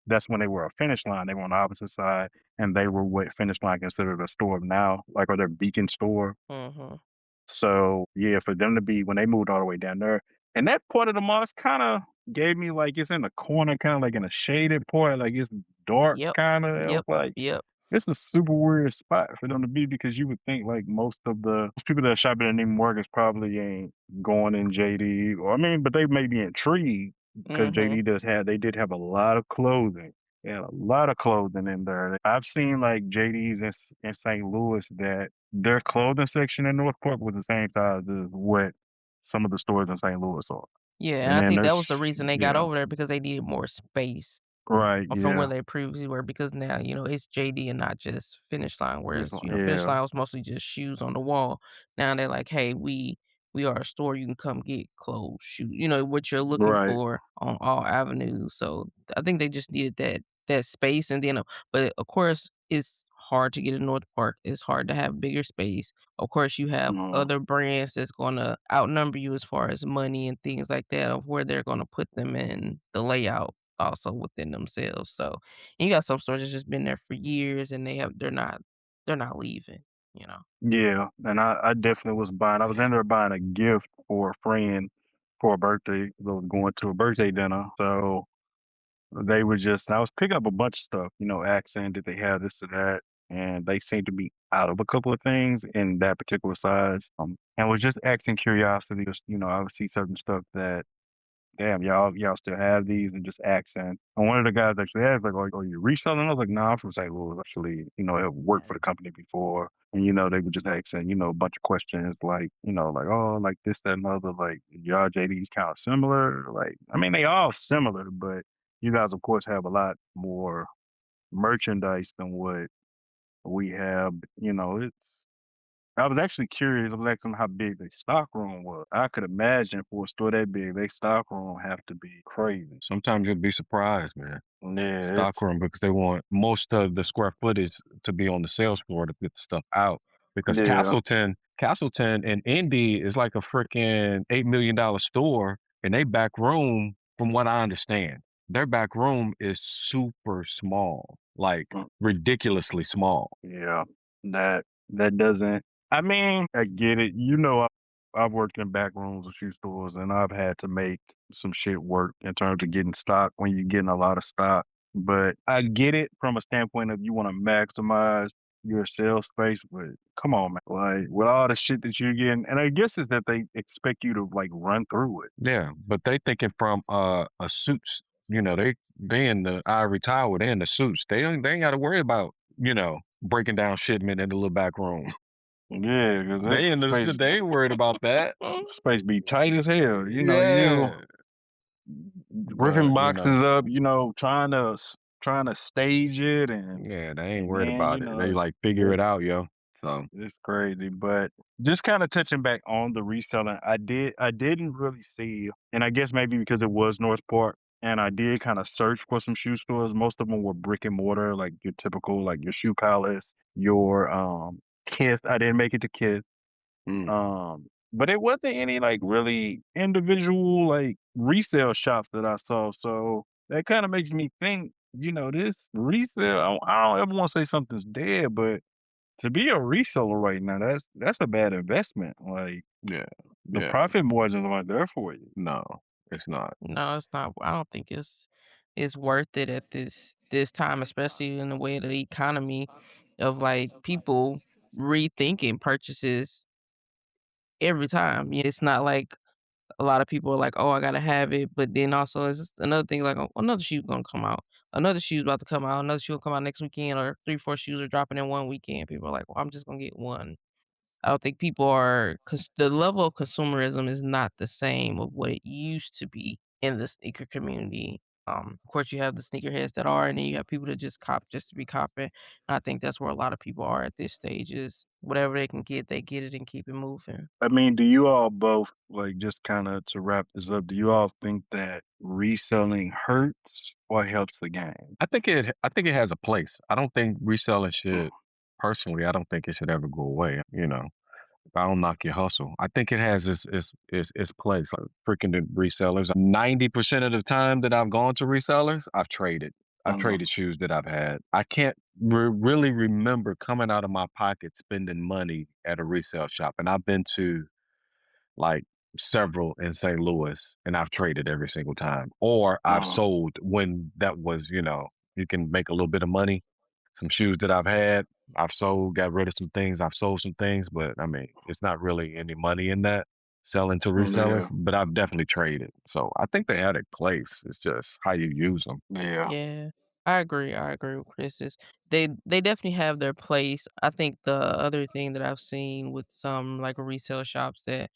that's when they were a Finish Line. They were on the opposite side, and they were what Finish Line considered a store of now, like or their beacon store. Mhm. So yeah, for them to be when they moved all the way down there, and that part of the mall kind of gave me like it's in the corner, kind of like in a shaded part, like it's dark Yep. kinda. It was Yep. like Yep. it's a super weird spot for them to be because you would think like most people that shop at Neiman Marcus probably ain't going in JD or I mean, but they may be intrigued because Mhm. JD they did have a lot of clothing. They had a lot of clothing in there. I've seen like JD's in St. Louis that their clothing section in Northport was the same size as what some of the stores in St. Louis are. Yeah, and And I then think that there's was the reason they got yeah, over there because they needed more space. right, From where yeah, they previously were because now, it's JD and not just Finish Line, it's, whereas, Finish yeah, Line was mostly just shoes on the wall. Now they're like, "Hey, we are a store you can come get clothes, shoes, what you're looking right, for on all avenues." So, I think they just needed that space and then, but of course, it's hard to get in North Park. It's hard to have bigger space. Of course, you have mm, other brands that's gonna outnumber you as far as money and things like that of where they're gonna put them in the layout also within themselves. So, and you got some stores that's just been there for years and they're not leaving, you know. yeah. And I definitely was buying. I was in there buying a gift for a friend for a birthday. I was going to a birthday dinner, so they were just. I was picking up a bunch of stuff, accent. Did they have this or that? And they seemed to be out of a couple of things in that particular size. And was just asking curiosity. Just I would see certain stuff that damn, y'all still have these and just accent. And one of the guys actually asked, like, "Are you reselling?" I was like, "No, I'm from St. Louis, actually. I've worked for the company before." And, they would just accent, a bunch of questions like, like, "Oh, like this, that, and the other, like, y'all JD's kind of similar." Like, I mean, they all similar, but you guys, of course, have a lot more merchandise than what we have. It's I was actually curious. I was asking how big their stock room was. I could imagine for a store that big, their stock room have to be crazy. Sometimes you'll be surprised, man. Yeah, it's Stockroom because they want most of the square footage to be on the sales floor to get the stuff out. Because yeah, Castleton and Indy is like a freaking $8 million store, and they back room, from what I understand, their back room is super small, like mm, ridiculously small. yeah. That doesn't. I mean, I get it. I've worked in back rooms of shoe stores, and I've had to make some shit work in terms of getting stock when you're getting a lot of stock. But I get it from a standpoint of you want to maximize your sales space. But come on, man, like with all the shit that you're getting, and I guess it's that they expect you to like run through it. Yeah, but they thinking from a suits. They in the ivory tower. They in the suits. They ain't got to worry about breaking down shipment in the little back room. Yeah, because that They in the space they ain't worried about that. space be tight as hell. You Yeah, ripping but boxes up. Trying to stage it, yeah, they ain't and worried then about it. They like figure it, it out, yo. So it's crazy. But just kind of touching back on the reselling, I didn't really see, and I guess maybe because it was Northport, and I did kind of search for some shoe stores. Most of them were brick and mortar, like your typical, like your Shoe Palace, your Kiss. I didn't make it to Kiss. mm, But it wasn't any like really individual like resale shops that I saw. So that kind of makes me think, this resale. I don't ever want to say something's dead, but to be a reseller right now, that's a bad investment. Like yeah, the yeah. profit margins aren't there for you. No, it's not. No, it's not. I don't think it's worth it at this time, especially in the way of the economy of like people rethinking purchases every time. It's not like a lot of people are like, "Oh, I gotta have it," but then also it's just another thing like, "Oh, another shoe's gonna come out. Another shoe's about to come out. Another shoe will come out next weekend, or 3, 4 shoes are dropping in one weekend." People are like, "Well, I'm just gonna get one." I don't think people are because the level of consumerism is not the same of what it used to be in the sneaker community. Of course, you have the sneakerheads that are, and then you have people that just cop just to be copping. And I think that's where a lot of people are at this stage. Is whatever they can get, they get it and keep it moving. I mean, do you all both like just kind of to wrap this up? Do you all think that reselling hurts or helps the game? I think it has a place. I don't think reselling should personally, I don't think it should ever go away. If I don't knock your hustle. I think it has its place. Like freaking the resellers. 90% of the time that I've gone to resellers, I've traded. I've Uh, traded shoes that I've had. I can't really remember coming out of my pocket spending money at a resale shop. And I've been to like several in St. Louis, and I've traded every single time. Or I've uh, sold when that was, You can make a little bit of money. Some shoes that I've had, I've sold, got rid of some things. I've sold some things, but I mean, it's not really any money in that selling to resellers. Yeah. But I've definitely traded. So I think they had a place. It's just how you use them. Yeah. Yeah, I agree. I agree with Chris. They definitely have their place. I think the other thing that I've seen with some like resale shops that I've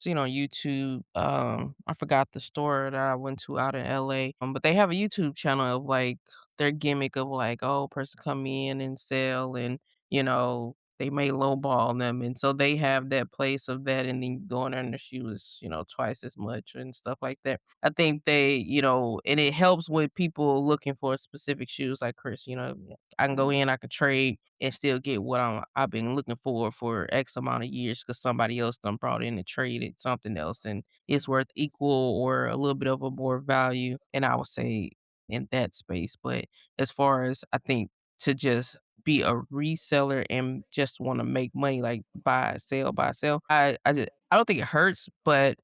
seen on YouTube, I forgot the store that I went to out in LA. But they have a YouTube channel of like their gimmick of like, oh, person come in and sell and they may lowball them. And so they have that place of that and then you go in there and the shoe is, twice as much and stuff like that. I think and it helps with people looking for specific shoes like Chris, I can go in, I can trade and still get what I've been looking for X amount of years because somebody else done brought in and traded something else and it's worth equal or a little bit of a more value. And I would say in that space. But as far as I think to just be a reseller and just want to make money, like buy, sell, I don't think it hurts, but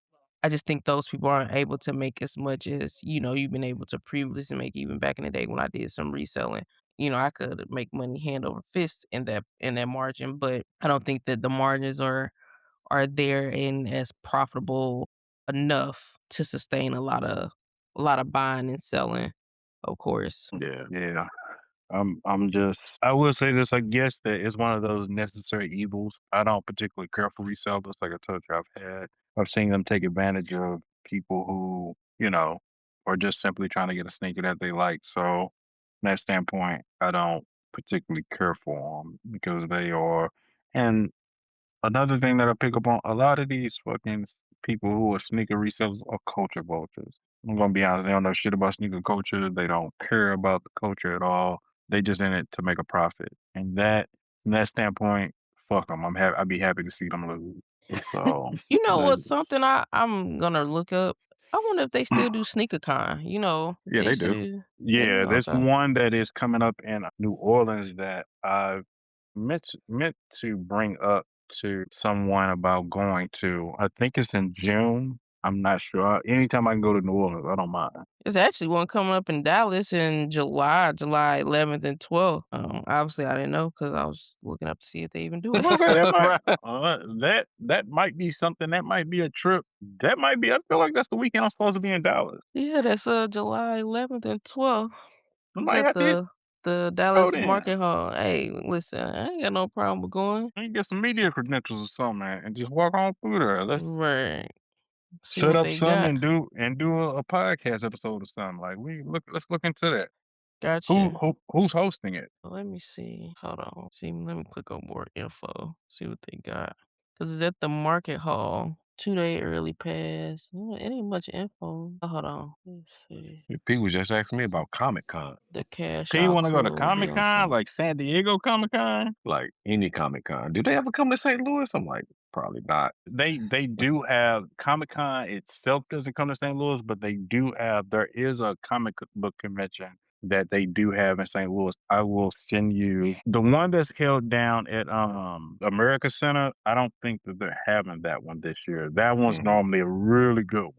I just think those people aren't able to make as much as, you've been able to previously make even back in the day when I did some reselling. I could make money hand over fist in that margin, but I don't think that the margins are there and as profitable enough to sustain a lot of buying and selling, of course. Yeah. Yeah. I will say this, I guess that it's one of those necessary evils. I don't particularly care for resellers. Like I told you, I've seen them take advantage of people who, are just simply trying to get a sneaker that they like. So, from that standpoint, I don't particularly care for them because they are. And another thing that I pick up on, a lot of these people who are sneaker resellers are culture vultures. I'm gonna be honest, they don't know shit about sneaker culture. They don't care about the culture at all. They just in it to make a profit. And from that standpoint, fuck them. I'd be happy to see them lose. So, You know that, what's something I'm gonna look up? I wonder if they still do SneakerCon, Yeah, they they used to do. do. They do? yeah, there's Okay. one that is coming up in New Orleans that I meant to bring up to someone about going to. I think it's in June. I'm not sure. Anytime I can go to New Orleans, I don't mind. There's actually one coming up in Dallas in July 11th and 12th. Obviously I didn't know because I was looking up to see if they even do I'm it. gonna say that might Right. that might be something. That might be a trip. That might be. I feel like that's the weekend I'm supposed to be in Dallas. Yeah, that's July 11th and 12th. I It's might at have to hit the go Dallas then. Market Hall. Hey, listen, I ain't got no problem with going. I can get some media credentials or something, man, and just walk on through there. Let's Right. See set what up they some got. and do a podcast episode or something. Like let's look into that. Gotcha. Who's hosting it? Let me see. Hold on. See, let me click on more info. See what they got. Cause it's at the market hall. 2-day early pass. It ain't much info. Oh, hold on. Let's see. People was just asking me about Comic Con, The cash Do you out want to go to club will be Comic on Con, sale. like San Diego Comic Con? like any Comic Con. Do they ever come to St. Louis? I'm like, probably not. They do have Comic Con itself doesn't come to St. Louis, but there is a comic book convention that they do have in St. Louis. I will send you the one that's held down at America Center. I don't think that they're having that one this year. That one's Mhm. normally a really good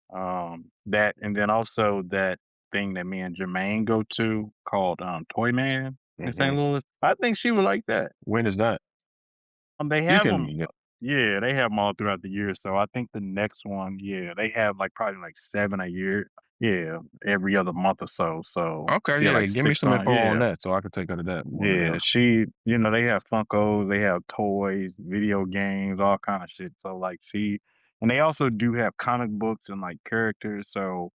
one. That and then also that thing that me and Jermaine go to called Toy Man in St. Mhm. Louis. I think she would like that. When is that? They You have can. them. Yeah, they have them all throughout the year. So I think the next one, yeah, they have like probably like 7 a year. Yeah, every other month or so. So Okay, yeah, yeah. like Give me 6 some on. info on Yeah, that so I can take her to that one of yeah. them. They have Funkos, they have toys, video games, all kind of shit. So like and they also do have comic books and like characters. So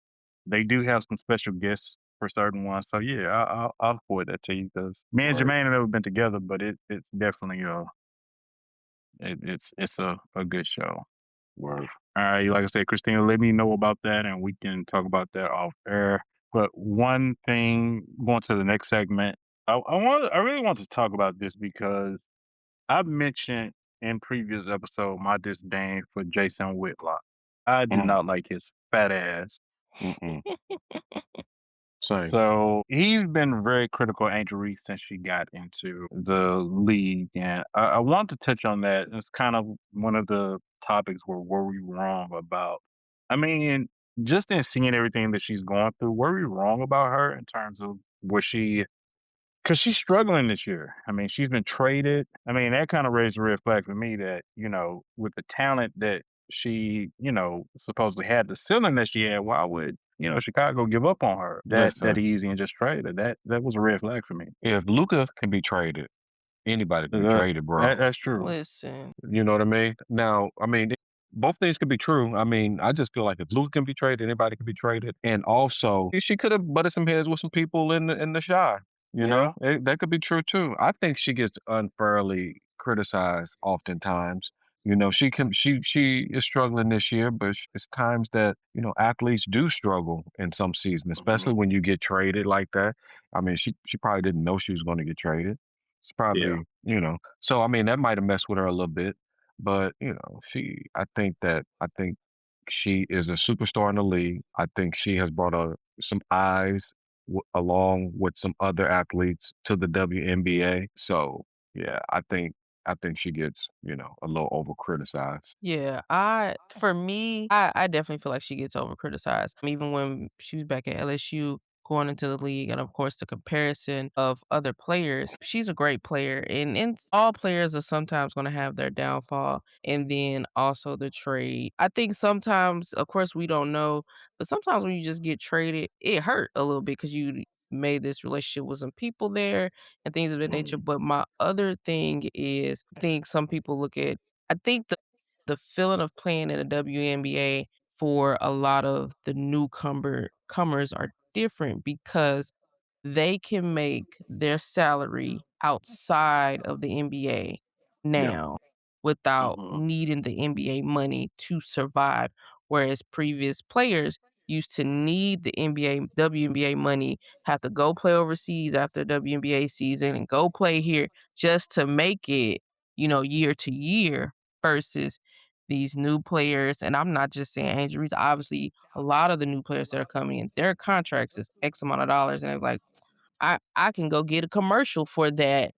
they do have some special guests for certain ones. So yeah, I'll forward that to you because me and Word. Jermaine have never been together, but it's definitely it's a good show. Word. All right, like I said, Christina, let me know about that, and we can talk about that off air. But one thing, going to the next segment, I really want to talk about this because I've mentioned in previous episode my disdain for Jason Whitlock. I do Mm. not like his fat ass. Mm-mm. Same. So he's been very critical of Angel Reese since she got into the league, and I want to touch on that. It's kind of one of the topics where were we wrong about? I mean, just in seeing everything that she's going through, were we wrong about her in terms of Was she? Because she's struggling this year. I mean, she's been traded. I mean, that kind of raised a red flag for me that, with the talent that she, supposedly had, the ceiling that she had, why would, Chicago give up on her that Listen, easy and just trade her? That was a red flag for me. if Luca can be traded, anybody can be That, traded, bro. that's true. Listen, You know what I mean? Now, I mean, both things could be true. I mean, I just feel like if Luka can be traded, anybody can be traded. And also, she could have butted some heads with some people in the shy. You Yeah. know, that could be true too. I think she gets unfairly criticized oftentimes. You know, she is struggling this year, but it's times that athletes do struggle in some season, especially Hmm. when you get traded like that. I mean, she probably didn't know she was going to get traded. It's Yeah. probably so I mean that might have messed with her a little bit, but I think she is a superstar in the league. I think she has brought some eyes along with some other athletes to the WNBA. So yeah, I think she gets a little over criticized. yeah, I definitely feel like she gets over criticized. Even when she was back at LSU going into the league, and of course the comparison of other players, she's a great player, and all players are sometimes going to have their downfall, and then also the trade. I think sometimes, of course, we don't know, but sometimes when you just get traded, it hurt a little bit because you made this relationship with some people there and things of that nature. Mhm. But my other thing is, I think some people look at I think the feeling of playing in the WNBA for a lot of the newcomer comers are different because they can make their salary outside of the NBA Yeah. now without Mhm. needing the NBA money to survive, whereas previous players used to need the NBA, WNBA money, have to go play overseas after WNBA season and go play here just to make it, year to year versus these new players. And I'm not just saying Angel Reese, obviously a lot of the new players that are coming in, their contracts is X amount of dollars. And it's like, I can go get a commercial for that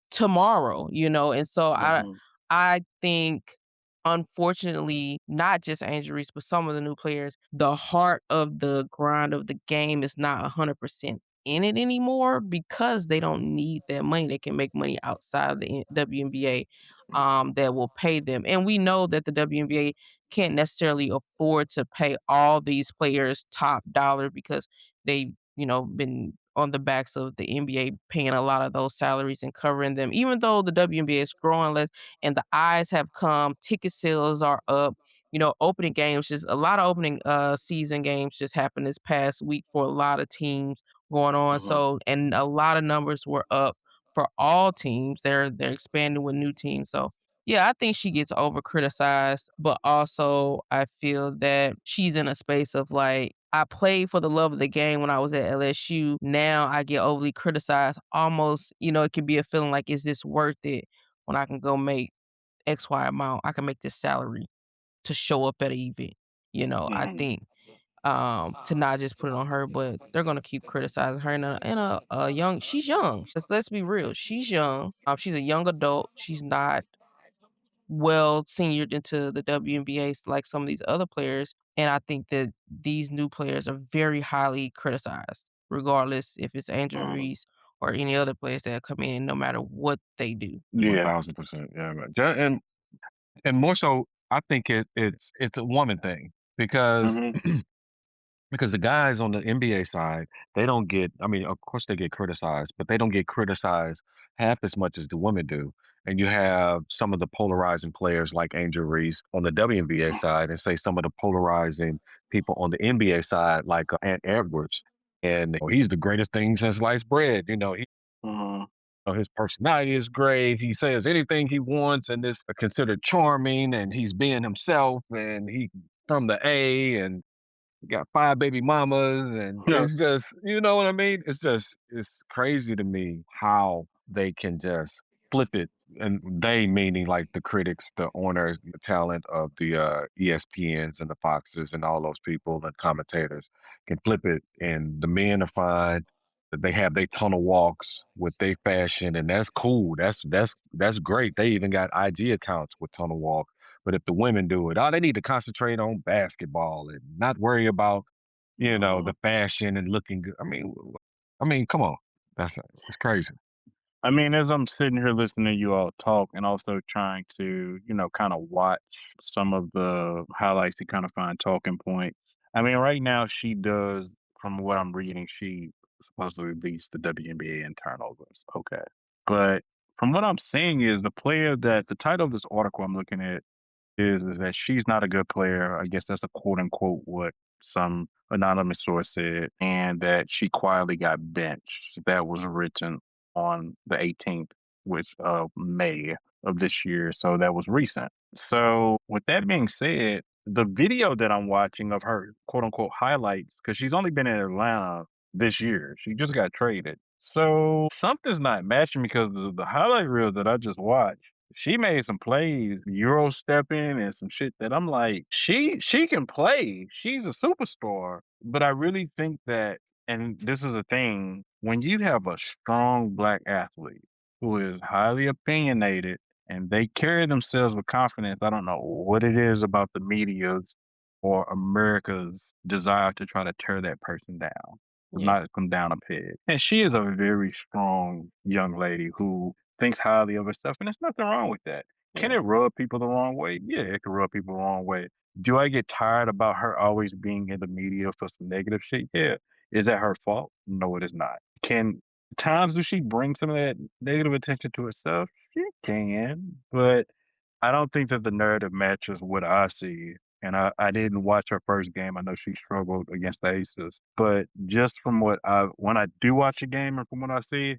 tomorrow, and so Mhm. I think, unfortunately, not just Angel Reese, but some of the new players, the heart of the grind of the game is not 100% in it anymore because they don't need that money. They can make money outside of the WNBA, that will pay them. And we know that the WNBA can't necessarily afford to pay all these players top dollar because they've, been on the backs of the NBA paying a lot of those salaries and covering them. Even though the WNBA is growing less and the eyes have come, ticket sales are up. Opening games, just a lot of opening season games just happened this past week for a lot of teams going on. Mhm. So, and a lot of numbers were up for all teams. They're expanding with new teams. So yeah, I think she gets over criticized, but also I feel that she's in a space of like, I played for the love of the game when I was at LSU. Now I get overly criticized. Almost, it can be a feeling like, is this worth it when I can go make X, Y amount? I can make this salary to show up at an event. I Mhm. think to not just put it on her, but they're gonna keep criticizing her. And a young, she's young. Let's be real, she's young. She's a young adult. She's not well seniored into the WNBA like some of these other players. And I think that these new players are very highly criticized, regardless if it's Angel Mhm. Reese or any other players that come in, no matter what they do. Yeah. 1000%. Yeah, man. And more so, I think it's a woman thing because Mhm. because the guys on the NBA side, they don't get, I mean, of course they get criticized, but they don't get criticized half as much as the women do. And you have some of the polarizing players like Angel Reese on the WNBA side, and say some of the polarizing people on the NBA side like Ant Edwards. And he's the greatest thing since sliced bread. Mhm. His personality is great. He says anything he wants and is considered charming, and he's being himself, and he from the A, and he got 5 baby mamas, and Yeah. it's just, you know what I mean? It's crazy to me how they can just flip it, and they meaning like the critics, the owners, the talent of the ESPNs and the Foxes and all those people and commentators can flip it, and the men are fine. They have their tunnel walks with their fashion, and that's cool. That's great. They even got IG accounts with tunnel walk. But if the women do it, they need to concentrate on basketball and not worry about, Mhm. the fashion and looking good. I mean, I mean, come on, it's crazy. I mean, as I'm sitting here listening to you all talk and also trying to, kind of watch some of the highlights to kind of find talking points. I mean, right now she does, from what I'm reading, she supposedly leads the WNBA in turnovers. Okay. But from what I'm seeing is the title of this article I'm looking at is that she's not a good player. I guess that's a quote unquote what some anonymous source said, and that she quietly got benched. That was written on the 18th, which of May of this year. So that was recent. So with that being said, the video that I'm watching of her quote unquote highlights, because she's only been in Atlanta this year. She just got traded. So something's not matching because the highlight reel that I just watched, she made some plays, Euro stepping and some shit that I'm like, she can play. She's a superstar. But I really think that, and this is a thing, when you have a strong black athlete who is highly opinionated and they carry themselves with confidence, I don't know what it is about the media's or America's desire to try to tear that person down, to Yeah. knock them down a peg. And she is a very strong young lady who thinks highly of herself, and there's nothing wrong with that. Can Yeah. it rub people the wrong way? Yeah, it can rub people the wrong way. Do I get tired about her always being in the media for some negative shit? Yeah. Is that her fault? No, it is not. Can times do she bring some of that negative attention to herself? She can, but I don't think that the narrative matches what I see. And I didn't watch her first game. I know she struggled against the Aces, but just from when I do watch a game and from what I see,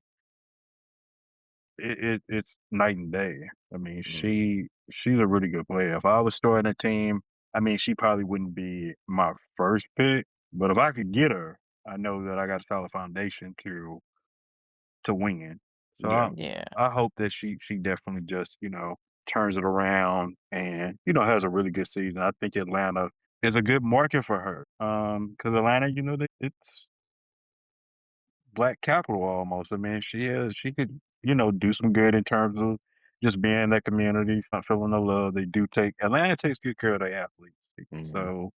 it's night and day. I mean, Mhm. she's a really good player. If I was starting a team, I mean, she probably wouldn't be my first pick, but if I could get her, I know that I got a solid foundation to win. So Yeah. Yeah. I hope that she definitely just turns it around and has a really good season. I think Atlanta is a good market for her. Because Atlanta, it's black capital almost. I mean, she could, do some good in terms of just being in that community, feeling the love. They do Atlanta takes good care of their athletes. Mhm. So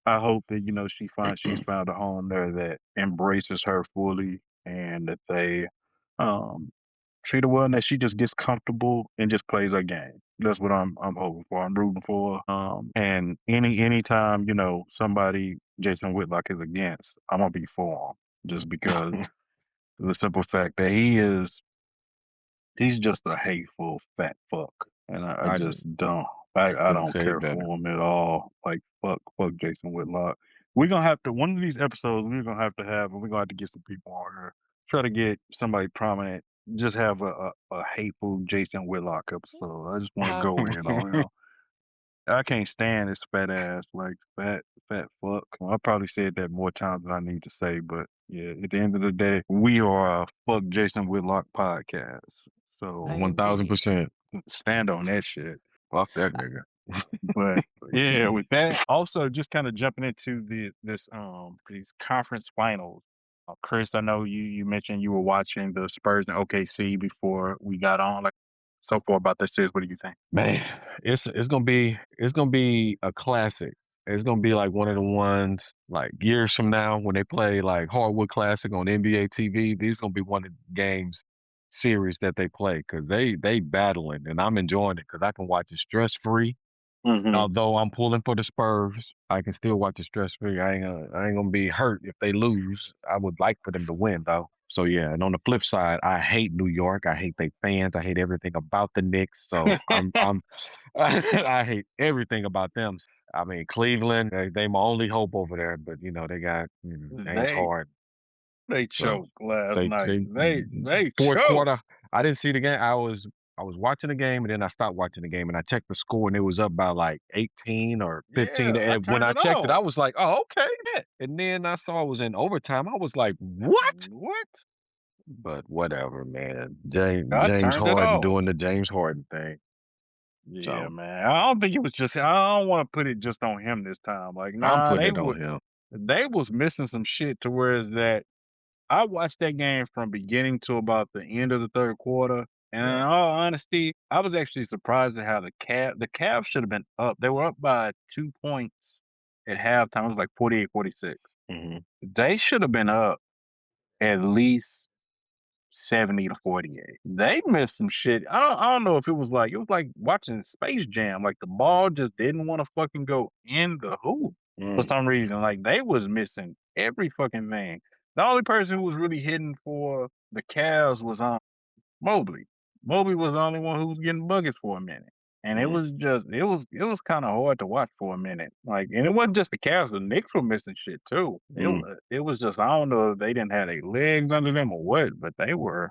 I hope that, she's found a home there that embraces her fully and that they um treat her well and that she just gets comfortable and just plays her game. That's what I'm hoping for. I'm rooting for. And anytime, somebody Jason Whitlock is against, I'm gonna be for him. Just because the simple fact that he's just a hateful fat fuck. And I I just don't I couldn't don't say it care better. for him at all. Like fuck Jason Whitlock. We're gonna have to one of these episodes and we're gonna have to get some people on here. Try to get somebody prominent. Just have a hateful Jason Whitlock episode. I just wanna go in on him. I can't stand this fat ass, like fat fuck. Well, I probably said that more times than I need to say, but yeah, at the end of the day, we are a fuck Jason Whitlock podcast. So Indeed. 1000%. stand on that shit. Fuck that nigga. But yeah, with that, also just kind of jumping into these conference finals. Chris, I know you mentioned you were watching the Spurs and OKC before we got on. Like so far about this series, what do you think? Man, it's gonna be a classic. It's gonna be like one of the ones like years from now when they play like Hardwood Classic on NBA TV. These gonna be one of the games series that they play because they battling and I'm enjoying it because I can watch it stress free. Mm-hmm. Although I'm pulling for the Spurs, I can still watch it stress free. I ain't gonna be hurt if they lose. I would like for them to win though. So yeah, and on the flip side, I hate New York. I hate their fans. I hate everything about the Knicks. So I'm I hate everything about them. I mean Cleveland, they my only hope over there, but they got James they Harden. they So choked last they night. they They fourth choked. quarter. I didn't see the game. I was watching the game and then I stopped watching the game and I checked the score and it was up by like 18 or 15. Yeah, I And when turned I it checked it, I off. was like, oh, okay. Yeah. And then I saw it was in overtime. I was like, what? What? But whatever, man. James I James turned it Harden off. doing the James Harden thing. Yeah, So man. I don't think it was just. I don't want to put it just on him this time. Like, I'm nah, putting it on him. they was missing some shit to where is that I watched that game from beginning to about the end of the third quarter. And in Yeah. all honesty, I was actually surprised at how the Cavs should have been up. They were up by 2 points at halftime. It was like 48-46. Hmm. They should have been up at least 70-48. They missed some shit. I don't know if it was like watching Space Jam. Like the ball just didn't want to fucking go in the hoop for some reason. Like they was missing every fucking thing. The only person who was really hitting for the Cavs was Mobley. Mobley was the only one who was getting buckets for a minute. And it was just it was kind of hard to watch for a minute. Like, and it wasn't just the Cavs, the Knicks were missing shit too. It was just, I don't know if they didn't have their legs under them or what, but they were.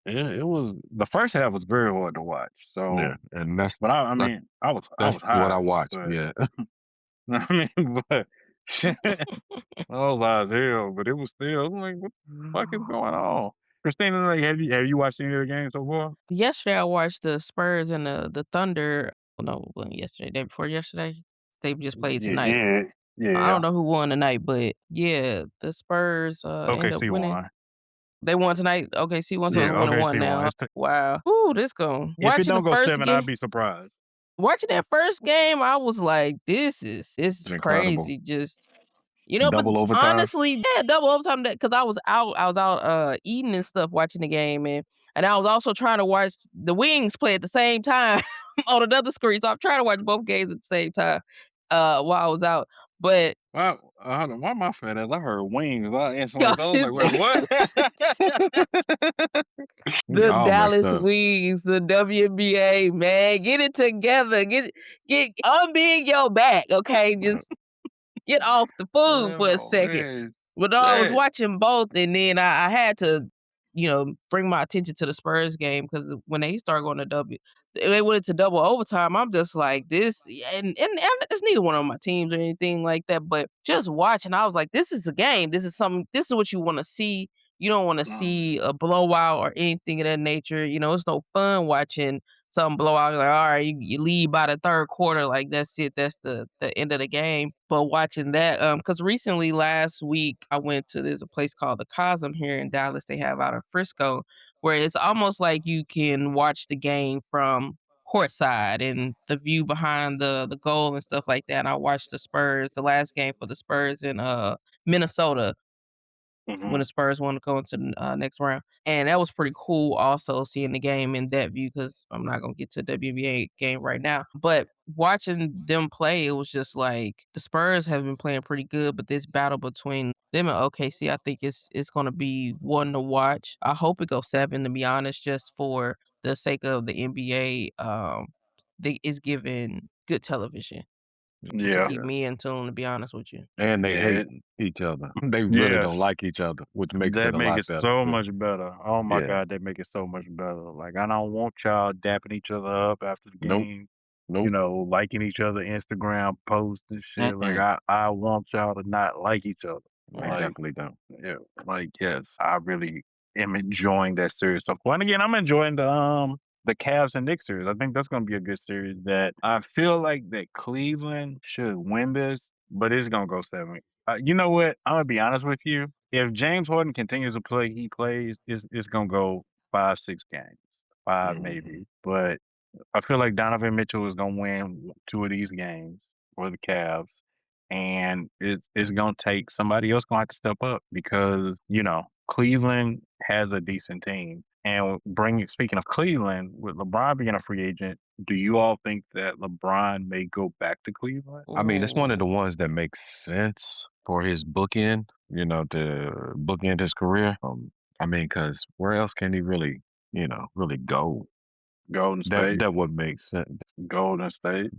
It was, the first half was very hard to watch. So, Yeah, and that's but I that, mean, I was that's what I high, watched. but Yeah, I mean, but shit, I was high as hell. But it was still, I'm like, what the fuck is going on? Christina, like, have you watched any of the games so far? Yesterday, I watched the Spurs and the Thunder. No, it wasn't yesterday. Day before yesterday, they just played Yeah, tonight. yeah, I yeah. don't know who won tonight, but yeah, the Spurs ended up OKC winning. won. They won tonight. OKC won, so Yeah, it's winning one OKC won. now. Wow. Ooh, this going. If it Watching the don't go first 7, I'd game. be surprised. Watching that first game, I was like, this is it's incredible. crazy. Just but Double overtime. honestly, yeah, double overtime because I was out eating and stuff watching the game, and I was also trying to watch the Wings play at the same time on another screen. So I'm trying to watch both games at the same time while I was out. But Why, why my fat ass? I heard wings. I instantly thought, I was like, wait, what? the Y'all messed Dallas up. Wings, the WNBA, man, get it together. Get unbig your back, okay? Just get off the food for a second. Man, But no, I was shit. watching both, and then I had to, bring my attention to the Spurs game because when they started going to they went into double overtime. I'm just like this, and it's neither one of my teams or anything like that. But just watching, I was like, this is a game. This is something. This is what you want to see. You don't want to see a blowout or anything of that nature. It's no fun watching something blow out. You're like, all right, you lead by the third quarter. Like that's it. That's the end of the game. But watching that, because recently last week I went to there's a place called the Cosm here in Dallas. They have out of Frisco, where it's almost like you can watch the game from courtside and the view behind the goal and stuff like that. And I watched the last game for the Spurs in Minnesota when the Spurs want to go into the next round. And that was pretty cool also seeing the game in that view because I'm not going to get to the WNBA game right now. But watching them play, it was just like the Spurs have been playing pretty good, but this battle between them and OKC, I think it's going to be one to watch. I hope it goes 7, to be honest, just for the sake of the NBA. It's giving good television to Yeah. keep me in tune, to be honest with you. And they Yeah, hate each other. They really Yes. don't like each other, which makes That it a make lot it better. so too. much better. Oh my Yeah. God, that make it so much better. Like, I don't want y'all dapping each other up after the Nope. game. Nope. Liking each other Instagram posts and shit. Like, I want y'all to not like each other. They Like, definitely don't. yeah, like, yes, I really am enjoying that series so far. And again, I'm enjoying the Cavs and Knicks series. I think that's going to be a good series. That I feel like that Cleveland should win this, but it's going to go 7. You know what? I'm gonna be honest with you. If James Harden continues to play, he plays. It's gonna go 5, 6 games, 5 maybe. But I feel like Donovan Mitchell is gonna win 2 of these games for the Cavs, and it's gonna take somebody else gonna have to step up because Cleveland has a decent team. And speaking of Cleveland, with LeBron being a free agent, do you all think that LeBron may go back to Cleveland? I mean, it's one of the Ooh. ones that makes sense for his bookend, to bookend his career. I mean, because where else can he really, really go? Golden State. That would make sense. Golden State.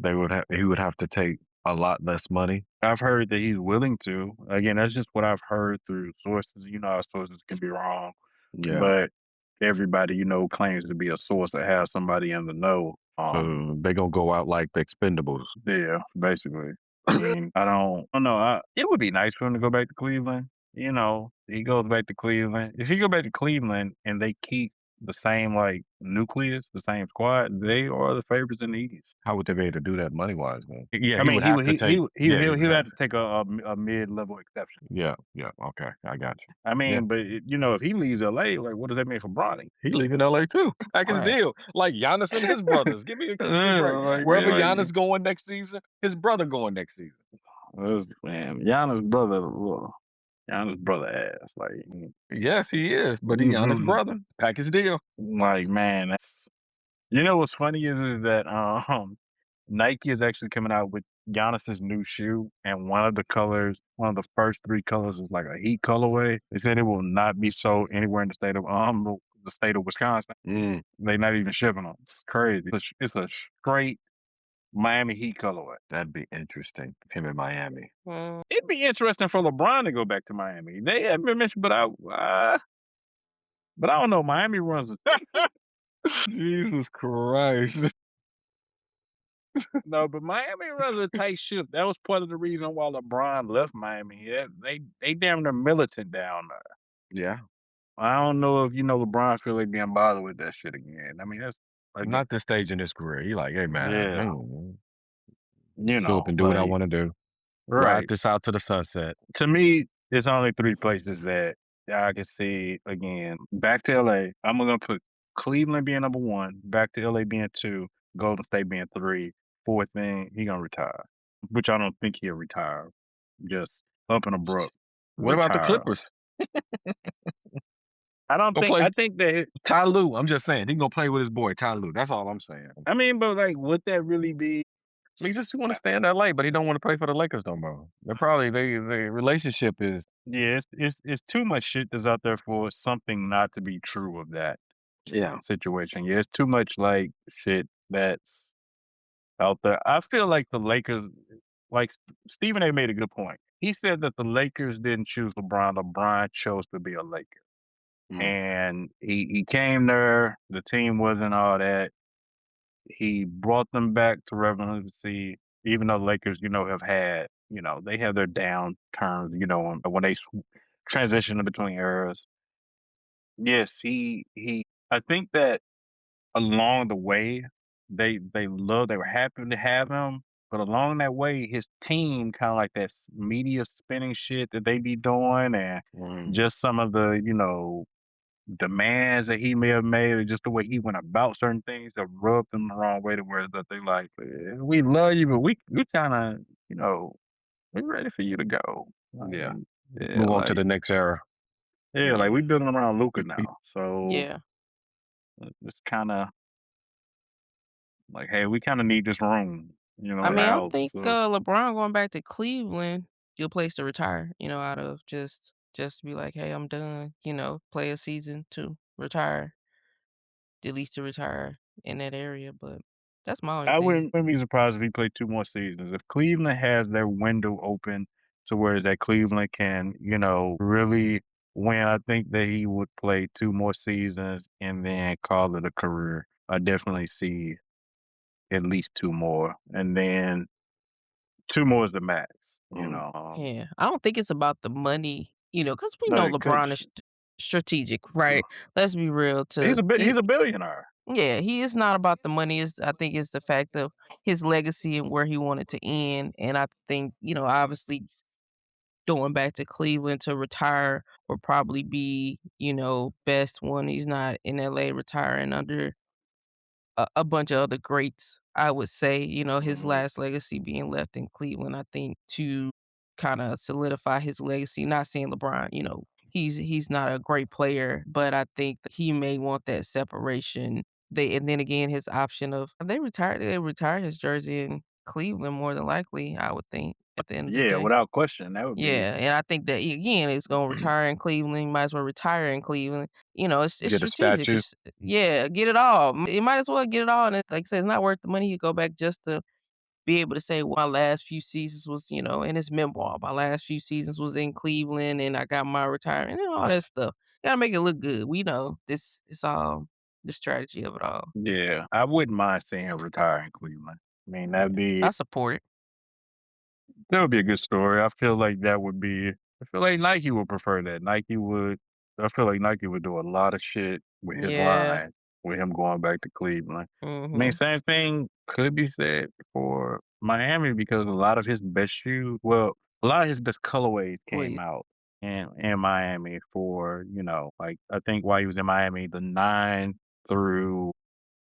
He would have to take a lot less money. I've heard that he's willing to. Again, that's just what I've heard through sources. You know how sources can be wrong. Yeah. But everybody, claims to be a source that has somebody in the know. So they gonna go out like the Expendables. Yeah, basically. I mean, I don't know. It would be nice for him to go back to Cleveland. He goes back to Cleveland. If he go back to Cleveland and they keep the same nucleus, the same squad, they are the favorites in the East. How would they be able to do that money wise then? Yeah, I mean, he would to take. he would have to take a mid-level exception. Yeah. Okay, I got you. I mean, but if he leaves LA, like, what does that mean for Bronny? He leaving LA too. Back in the Right. deal, like Giannis and his brothers. Give me a break. Like, Wherever man, Giannis going next season, his brother going next season. man, Giannis' brother, Giannis brother ass. Like, Yes, he is, but he honest brother. Package deal. like man, you know what's funny is that Nike is actually coming out with Giannis's new shoe, and one of the colors, one of the first three colors is like a heat colorway. They said it will not be sold anywhere in the state of Wisconsin. Mm, They're not even shipping them. It's crazy. It's a straight Miami Heat colorway. that'd be interesting. Him in Miami. It'd be interesting for LeBron to go back to Miami. They haven't been mentioned, but I don't know. Miami runs. Jesus Christ. No, but Miami runs a tight ship. That was part of the reason why LeBron left Miami. Yeah, they damn near militant down there. Yeah. I don't know if LeBron feel like being bothered with that shit again. I mean, that's like Not this stage in his career. He like, hey man, sit up and do what I like want to do. right. Ride this out to the sunset. To me, there's only three places that I can see again. Back to LA. I'm gonna put Cleveland being number one, back to LA being two, Golden State being three. Fourth thing, he gonna retire. Which I don't think he'll retire. Just up and abrupt. What about the retire. Clippers? I don't Go think play I think that Ty Lue. I'm just saying he gonna play with his boy Ty Lue. That's all I'm saying. I mean, but like would that really be He just want to stay in LA, but he don't want to play for the Lakers no more. They're probably the relationship is yeah, it's too much shit that's out there for something not to be true of that situation. Yeah, it's too much like shit that's out there. I feel like the Lakers, like Stephen A. made a good point. He said that the Lakers didn't choose LeBron. LeBron chose to be a Laker, and he came there. The team wasn't all that. He brought them back to relevancy, even though the Lakers, have had, they have their down turns, when they transition in between eras. Yes, I think that along the way, they were happy to have him, but along that way, his team kind of like that media spinning shit that they be doing, and just some of the demands that he may have made, or just the way he went about certain things that rubbed them the wrong way, to where that they like, we love you, but we kind of we're ready for you to go. yeah. Yeah, Move on to the next era. Yeah, like we building around Luca now, so Yeah. it's kind of like, hey, we kind of need this room, I mean, I out. think So LeBron going back to Cleveland, good place to retire, out of just be like, hey, I'm done, play a season to retire, at least to retire in that area. But that's my only I thing. wouldn't be surprised if he played 2 more seasons. If Cleveland has their window open to where that Cleveland can, really win, I think that he would play 2 more seasons and then call it a career. I definitely see at least 2 more, and then 2 more is the max, Yeah, I don't think it's about the money, because we know like, 'cause LeBron is strategic, right? Let's be real. he's a billionaire. Yeah, he is not about the money. I think it's the fact of his legacy and where he wanted to end. And I think, obviously going back to Cleveland to retire would probably be, best when he's not in LA retiring under a bunch of other greats. I would say, his last legacy being left in Cleveland, I think to kind of solidify his legacy. Not saying LeBron, he's not a great player, but I think that he may want that separation. And then again his option of they retired his jersey in Cleveland more than likely, I would think at the end of the Yeah, day. without question, that would be Yeah, and I think that again, it's gonna retire in Cleveland. Might as well retire in Cleveland. It's Get a strategic. statue. Yeah, get it all. You might as well get it all. And like I said, it's not worth the money. You go back just to be able to say, well, my last few seasons was, in his memoir, my last few seasons was in Cleveland, and I got my retirement and all that stuff. Gotta make it look good. We know this. It's all the strategy of it all. Yeah, I wouldn't mind seeing him retire in Cleveland. I mean, I support it. that would be a good story. I feel like Nike would prefer that. I feel like Nike would do a lot of shit with his Yeah. line, with him going back to Cleveland. I mean, hmm same thing could be said for Miami, because a lot of his best colorways came Wait. out in Miami for, like, I think while he was in Miami, the 9 through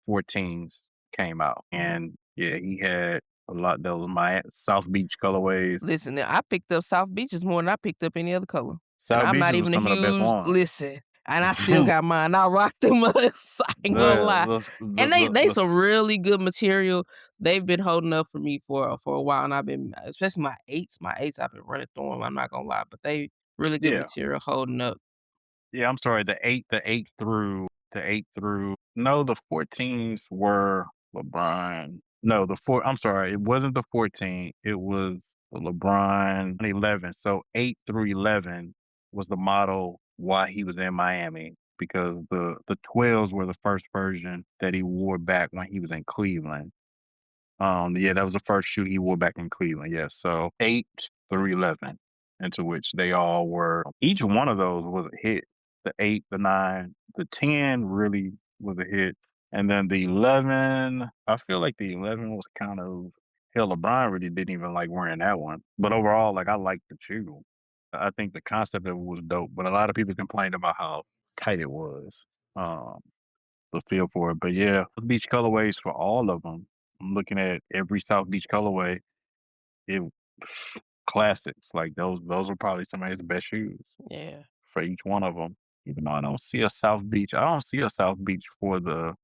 14s came out. And yeah, he had a lot, those my South Beach colorways. Listen, I picked up South Beaches more than I picked up any other color. And South I'm not Beaches was even a some of the best huge ones. listen, and I still got mine. I rock them us. I ain't gonna lie. And they some really good material. They've been holding up for me for a while, and I've been, especially my eights. My eights, I've been running through them. I'm not gonna lie, but they really good Yeah. material holding up. Yeah, I'm sorry. No, the 14s were LeBron. No, I'm sorry. It wasn't the 14. It was the LeBron 11. So 8 through 11 was the model why he was in Miami because the 12s were the first version that he wore back when he was in Cleveland. Yeah, that was the first shoe he wore back in Cleveland. Yes, so 8 through 11, into which they all were. Each one of those was a hit. The 8, the 9, the 10 really was a hit, and then the 11. I feel like the 11 was kind of hell. LeBron really didn't even like wearing that one, but overall, like I liked the shoe. I think the concept of it was dope, but a lot of people complained about how tight it was. Um, the feel for it. But yeah, beach colorways for all of them. I'm looking at every South Beach colorway. It classics like those are probably some of his best shoes Yeah. for each one of them. Even though I don't see a South Beach, I don't see a South Beach for the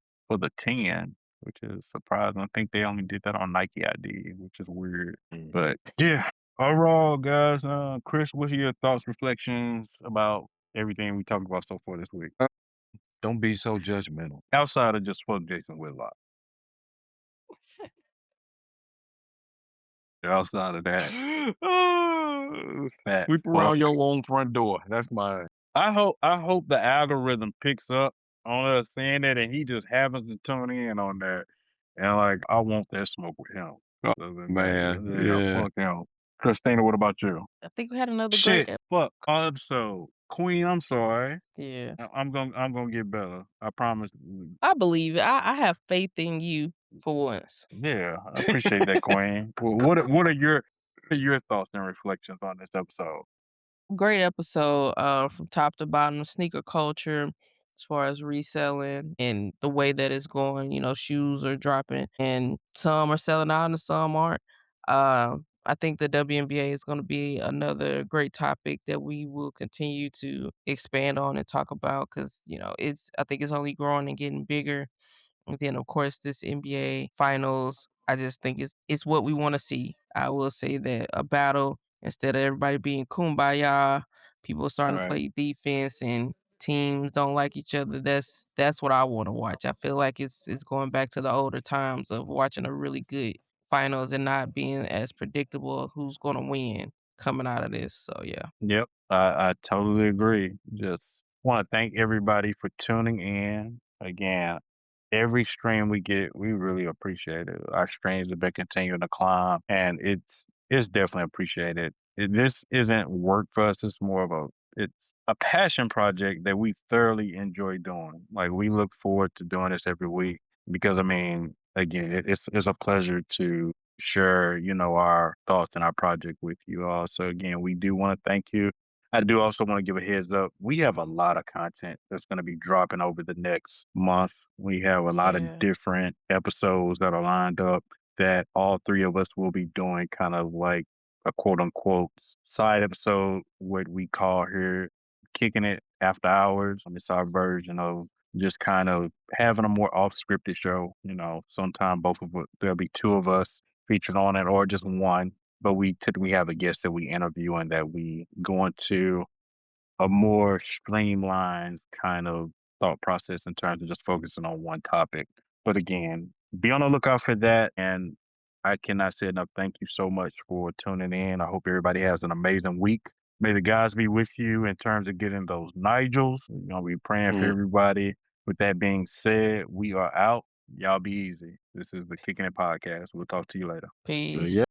10, which is surprising. I think they only did that on Nike ID, which is weird. But yeah, overall, guys, Chris, what's your thoughts, reflections about everything we talked about so far this week? Don't be so judgmental. Outside of just fuck Jason Whitlock. Outside of that, fat Sweep fuck. around your own front door. That's mine. I hope the algorithm picks up on us saying that, and he just happens to tune in on that, and like I want that smoke with him. Oh, So then, man, yeah, fuck him. Christina, what about you? I think we had another Shit, great fuck episode. Queen, I'm sorry. Yeah. I'm gonna get better. I promise. I believe it. I have faith in you for once. Yeah, I appreciate that, Queen. Well, what are your thoughts and reflections on this episode? Great episode, from top to bottom, sneaker culture, as far as reselling and the way that it's going. Shoes are dropping and some are selling out and some aren't. I think the WNBA is going to be another great topic that we will continue to expand on and talk about because, I think it's only growing and getting bigger. And then, of course, this NBA finals, I just think it's what we want to see. I will say that a battle, instead of everybody being kumbaya, people are starting to Right. play defense and teams don't like each other. That's what I want to watch. I feel like it's going back to the older times of watching a really good finals and not being as predictable of who's going to win coming out of this. So yeah. Yep, I totally agree. Just want to thank everybody for tuning in. Again, every stream we get, we really appreciate it. Our streams have been continuing to climb, and it's definitely appreciated. This isn't work for us. It's a passion project that we thoroughly enjoy doing. Like we look forward to doing this every week because I mean, again, it's a pleasure to share, our thoughts and our project with you all. So again, we do want to thank you. I do also want to give a heads up. We have a lot of content that's going to be dropping over the next month. We have a lot of Yeah. different episodes that are lined up that all three of us will be doing kind of like a quote unquote side episode, what we call here kicking it after hours. It's our version of just kind of having a more off scripted show. Sometime there'll be two of us featured on it or just one. But we typically have a guest that we interview and that we go into a more streamlined kind of thought process in terms of just focusing on one topic. But again, be on the lookout for that. And I cannot say enough. Thank you so much for tuning in. I hope everybody has an amazing week. May the guys be with you in terms of getting those Nigels. We're going to be praying for everybody. With that being said, we are out. Y'all be easy. This is the Kicking It Podcast. We'll talk to you later. Peace. Yeah.